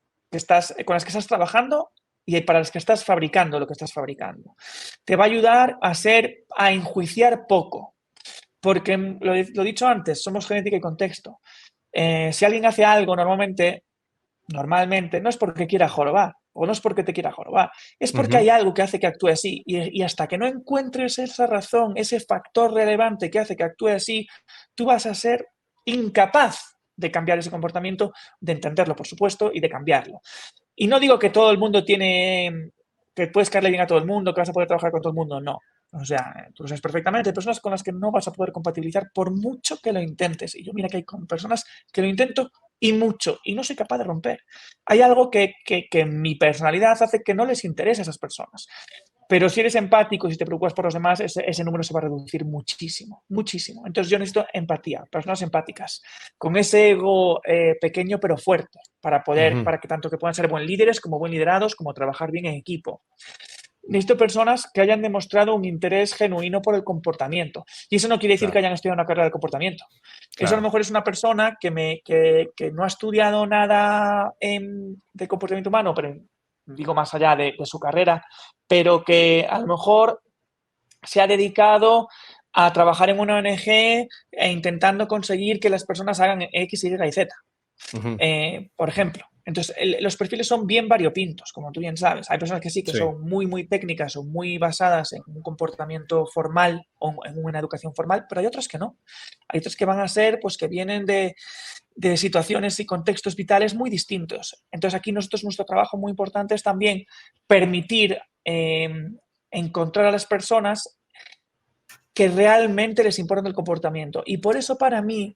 con las que estás trabajando y para las que estás fabricando lo que estás fabricando. Te va a ayudar a enjuiciar poco, porque lo he dicho antes, somos genética y contexto. Si alguien hace algo normalmente no es porque quiera jorobar o no es porque te quiera jorobar, es porque Ujú, hay algo que hace que actúe así y hasta que no encuentres esa razón, ese factor relevante que hace que actúe así, tú vas a ser incapaz de cambiar ese comportamiento, de entenderlo, por supuesto, y de cambiarlo. Y no digo que todo el mundo que puedes caerle bien a todo el mundo, que vas a poder trabajar con todo el mundo, no. O sea, tú lo sabes perfectamente, hay personas con las que no vas a poder compatibilizar por mucho que lo intentes. Y yo mira que hay con personas que lo intento y mucho, y no soy capaz de romper. Hay algo que mi personalidad hace que no les interese a esas personas. Pero si eres empático y si te preocupas por los demás, ese número se va a reducir muchísimo, muchísimo. Entonces yo necesito empatía, personas empáticas, con ese ego pequeño pero fuerte, ujú. para que tanto que puedan ser buen líderes como buen liderados, como trabajar bien en equipo. Necesito personas que hayan demostrado un interés genuino por el comportamiento. Y eso no quiere decir que Claro, hayan estudiado una carrera de comportamiento. Eso a lo claro. mejor es una persona que no ha estudiado nada de comportamiento humano, pero digo más allá de su carrera, pero que a lo mejor se ha dedicado a trabajar en una ONG intentando conseguir que las personas hagan X, Y y Z, Ujú, por ejemplo. Entonces, los perfiles son bien variopintos, como tú bien sabes. Hay personas que sí, que sí. son muy técnicas o muy basadas en un comportamiento formal o en una educación formal, pero hay otras que no. Hay otras que van a ser, pues, que vienen de situaciones y contextos vitales muy distintos. Entonces, aquí nuestro trabajo muy importante es también permitir encontrar a las personas que realmente les importa el comportamiento. Y por eso para mí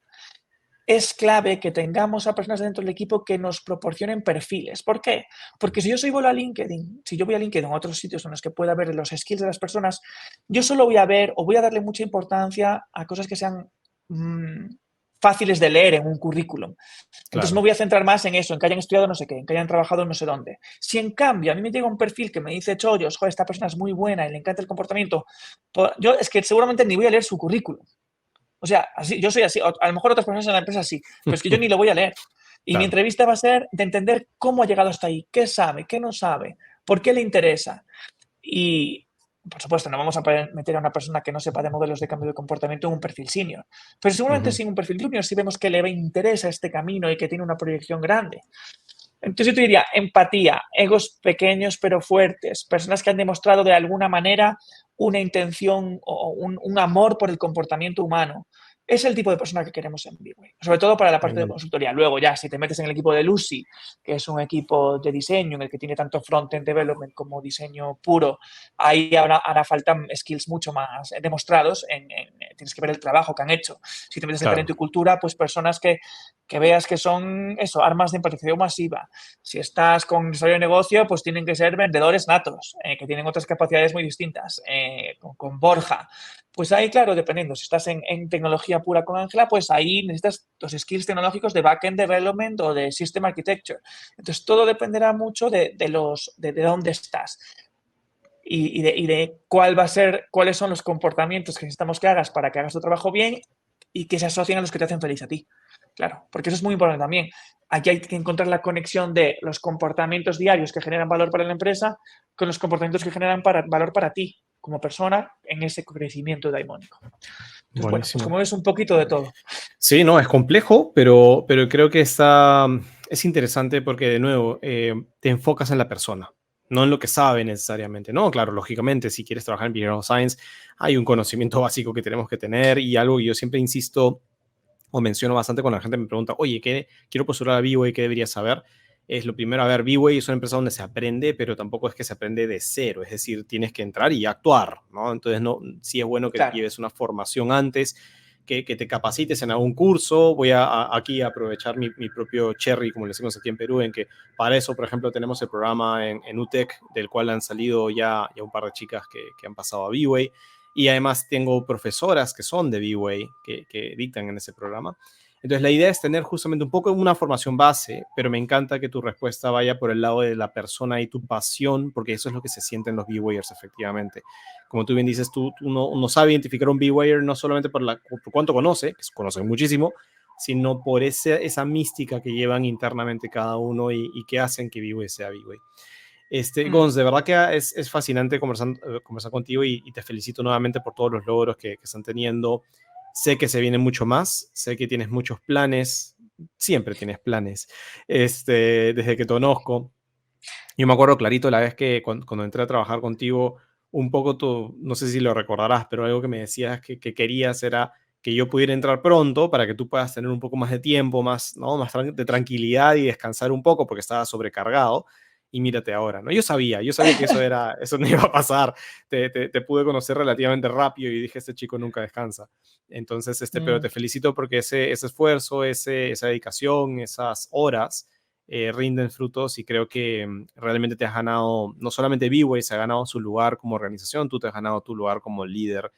es clave que tengamos a personas dentro del equipo que nos proporcionen perfiles. ¿Por qué? Porque si yo voy a LinkedIn o a otros sitios en los que pueda ver los skills de las personas, yo solo voy a ver o voy a darle mucha importancia a cosas que sean mmm, fáciles de leer en un currículum. Entonces me Claro. voy a centrar más en eso, en que hayan estudiado no sé qué, en que hayan trabajado no sé dónde. Si en cambio a mí me llega un perfil que me dice chollos, joder, esta persona es muy buena y le encanta el comportamiento, yo es que seguramente ni voy a leer su currículum. O sea, así, yo soy así. A lo mejor otras personas en la empresa sí, pero es que yo ni lo voy a leer. Y mi Claro. entrevista va a ser de entender cómo ha llegado hasta ahí, qué sabe, qué no sabe, ¿Por qué le interesa? Y, por supuesto, no vamos a meter a una persona que no sepa de modelos de cambio de comportamiento en un perfil senior, pero seguramente Ujú. sin un perfil junior, si vemos que le interesa este camino y que tiene una proyección grande. Entonces yo te diría, empatía, egos pequeños pero fuertes, personas que han demostrado de alguna manera una intención o un amor por el comportamiento humano. Es el tipo de persona que queremos en B-Way, sobre todo para la Me parte de encanta. consultoría. Luego ya, si te metes en el equipo de Lucy, que es un equipo de diseño en el que tiene tanto front-end development como diseño puro, ahí hará falta skills mucho más demostrados. Tienes que ver el trabajo que han hecho. Si te metes en Claro. talento y cultura, pues personas que veas que son eso, armas de empatización masiva. Si estás con desarrollo de negocio, pues tienen que ser vendedores natos, que tienen otras capacidades muy distintas. Con Borja, pues ahí, claro, dependiendo, si estás en tecnología pura con Ángela, pues ahí necesitas los skills tecnológicos de backend development o de system architecture. Entonces, todo dependerá mucho de dónde estás y de cuál va a ser, cuáles son los comportamientos que necesitamos que hagas para que hagas tu trabajo bien y que se asocien a los que te hacen feliz a ti. Claro, porque eso es muy importante también. Aquí hay que encontrar la conexión de los comportamientos diarios que generan valor para la empresa con los comportamientos que generan valor para ti como persona en ese crecimiento daimónico. Entonces, bueno, pues Buenísimo. como ves, un poquito de todo. Sí, no, es complejo, pero creo que es interesante porque, de nuevo, te enfocas en la persona, no en lo que sabe necesariamente. No, claro, lógicamente, si quieres trabajar en Behavioral Science, hay un conocimiento básico que tenemos que tener y algo que yo siempre insisto o menciono bastante cuando la gente me pregunta, oye, ¿qué quiero postular a B-Way? ¿Qué debería saber? Es lo primero, a ver, B-Way es una empresa donde se aprende, pero tampoco es que se aprende de cero, es decir, tienes que entrar y actuar, ¿no? Entonces, no, sí es bueno que Claro. lleves una formación antes, que te capacites en algún curso. Voy aquí a aprovechar mi propio cherry, como le decimos aquí en Perú, en que para eso, por ejemplo, tenemos el programa en UTEC, del cual han salido ya un par de chicas que han pasado a B-Way. Y además tengo profesoras que son de B-Way que dictan en ese programa. Entonces la idea es tener justamente un poco una formación base, pero me encanta que tu respuesta vaya por el lado de la persona y tu pasión, porque eso es lo que se siente en los B-Wayers efectivamente. Como tú bien dices, uno sabe identificar un B-Wayer no solamente por cuánto conoce, que conocen muchísimo, sino por esa mística que llevan internamente cada uno y que hacen que B-Way sea B-Way. Gonz, de verdad que es fascinante conversar contigo y te felicito nuevamente por todos los logros que están teniendo. Sé que se viene mucho más, sé que tienes muchos planes, siempre tienes planes, desde que te conozco. Yo me acuerdo clarito la vez que cuando entré a trabajar contigo, un poco tú, no sé si lo recordarás, pero algo que me decías que querías era que yo pudiera entrar pronto para que tú puedas tener un poco más de tiempo, más, ¿no? Más de tranquilidad y descansar un poco porque estaba sobrecargado. Y mírate ahora, ¿no? Yo sabía que eso no iba a pasar. Te pude conocer relativamente rápido y dije, este chico nunca descansa. Entonces, pero te felicito porque ese esfuerzo, esa dedicación, esas horas rinden frutos y creo que realmente te has ganado, no solamente B-Way, se ha ganado su lugar como organización, tú te has ganado tu lugar como líder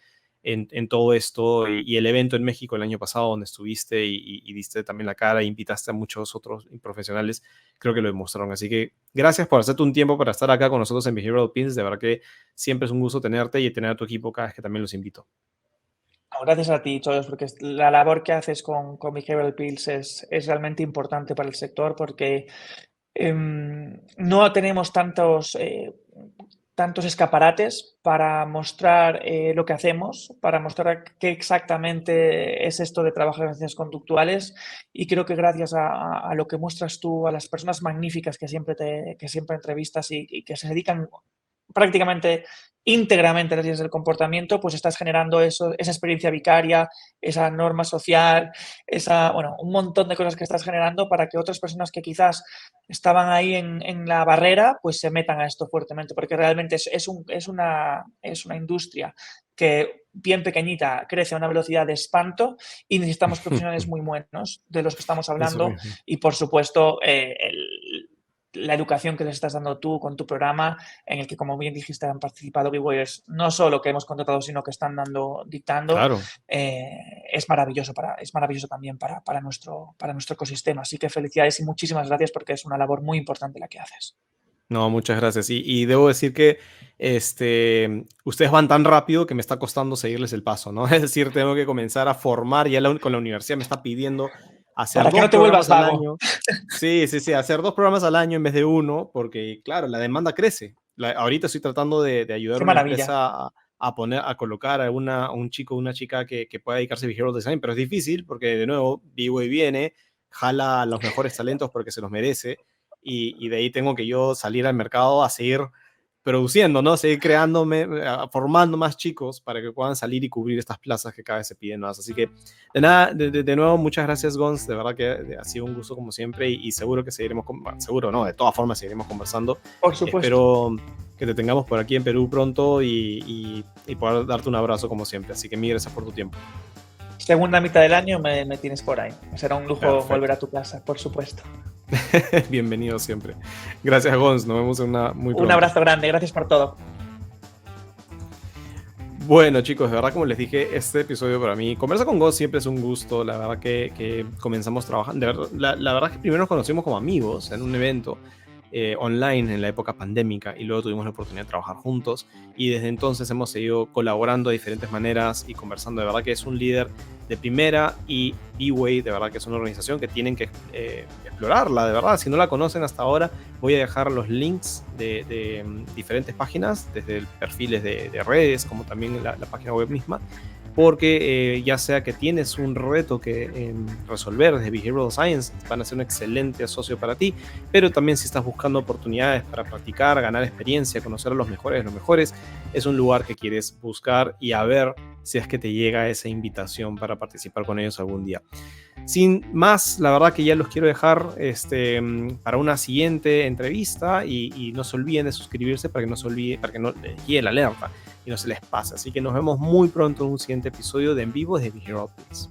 en todo esto y el evento en México el año pasado donde estuviste y diste también la cara e invitaste a muchos otros profesionales, creo que lo demostraron. Así que gracias por hacerte un tiempo para estar acá con nosotros en Behavioral Pins, de verdad que siempre es un gusto tenerte y tener a tu equipo cada vez que también los invito. Gracias a ti, Cholos, porque la labor que haces con Behavioral Pills es realmente importante para el sector porque no tenemos tantos escaparates para mostrar lo que hacemos, para mostrar qué exactamente es esto de trabajar en ciencias conductuales y creo que gracias a lo que muestras tú, a las personas magníficas que siempre entrevistas y que se dedican prácticamente íntegramente a las ciencias del comportamiento, pues estás generando esa experiencia vicaria, esa norma social, un montón de cosas que estás generando para que otras personas que quizás estaban ahí en la barrera, pues se metan a esto fuertemente, porque realmente es una industria que bien pequeñita crece a una velocidad de espanto y necesitamos profesionales muy buenos de los que estamos Eso hablando mismo. y por supuesto la educación que les estás dando tú con tu programa, en el que, como bien dijiste, han participado B-Wayers, no solo que hemos contratado, sino que están dictando, Claro. es maravilloso también para nuestro ecosistema. Así que felicidades y muchísimas gracias porque es una labor muy importante la que haces. No, muchas gracias. Y debo decir que ustedes van tan rápido que me está costando seguirles el paso, ¿no? Es decir, tengo que comenzar a formar, con la universidad me está pidiendo hacer Para que 2 no te vuelvas programas al vago. año. Sí, sí, sí, hacer 2 programas al año en vez de uno, porque claro, la demanda crece. Ahorita estoy tratando de ayudar Qué a una maravilla. empresa a colocar a un chico o una chica que pueda dedicarse a behavioral design, pero es difícil porque, de nuevo, vivo y viene, jala a los mejores talentos porque se los merece, y de ahí tengo que yo salir al mercado a seguir produciendo, ¿no? Seguir creándome, formando más chicos para que puedan salir y cubrir estas plazas que cada vez se piden más. Así que, de nada, de nuevo, muchas gracias, Gons. De verdad que ha sido un gusto como siempre y seguro que seguiremos, seguro, ¿no? De todas formas seguiremos conversando. Por supuesto. Espero que te tengamos por aquí en Perú pronto y poder darte un abrazo como siempre. Así que mil gracias por tu tiempo. Segunda mitad del año me tienes por ahí. Será un lujo Perfecto. volver a tu casa, por supuesto. Bienvenido siempre. Gracias, Gons. Nos vemos en una muy pronto. Un abrazo grande. Gracias por todo. Bueno, chicos, de verdad, como les dije, este episodio para mí, conversar con Ghost siempre es un gusto. La verdad que comenzamos trabajando. De verdad, la verdad es que primero nos conocimos como amigos en un evento online en la época pandémica y luego tuvimos la oportunidad de trabajar juntos. Y desde entonces hemos seguido colaborando de diferentes maneras y conversando. De verdad que es un líder de primera y B-Way, de verdad que es una organización que tienen que explorarla, de verdad. Si no la conocen hasta ahora, voy a dejar los links de diferentes páginas, desde perfiles de redes, como también la página web misma, porque ya sea que tienes un reto que resolver desde Behavioral Science, van a ser un excelente socio para ti, pero también si estás buscando oportunidades para practicar, ganar experiencia, conocer a los mejores, es un lugar que quieres buscar y a ver si es que te llega esa invitación para participar con ellos algún día. Sin más, la verdad que ya los quiero dejar para una siguiente entrevista y no se olviden de suscribirse para que no les llegue la alerta y no se les pase. Así que nos vemos muy pronto en un siguiente episodio de En Vivo de Behavioral Pills.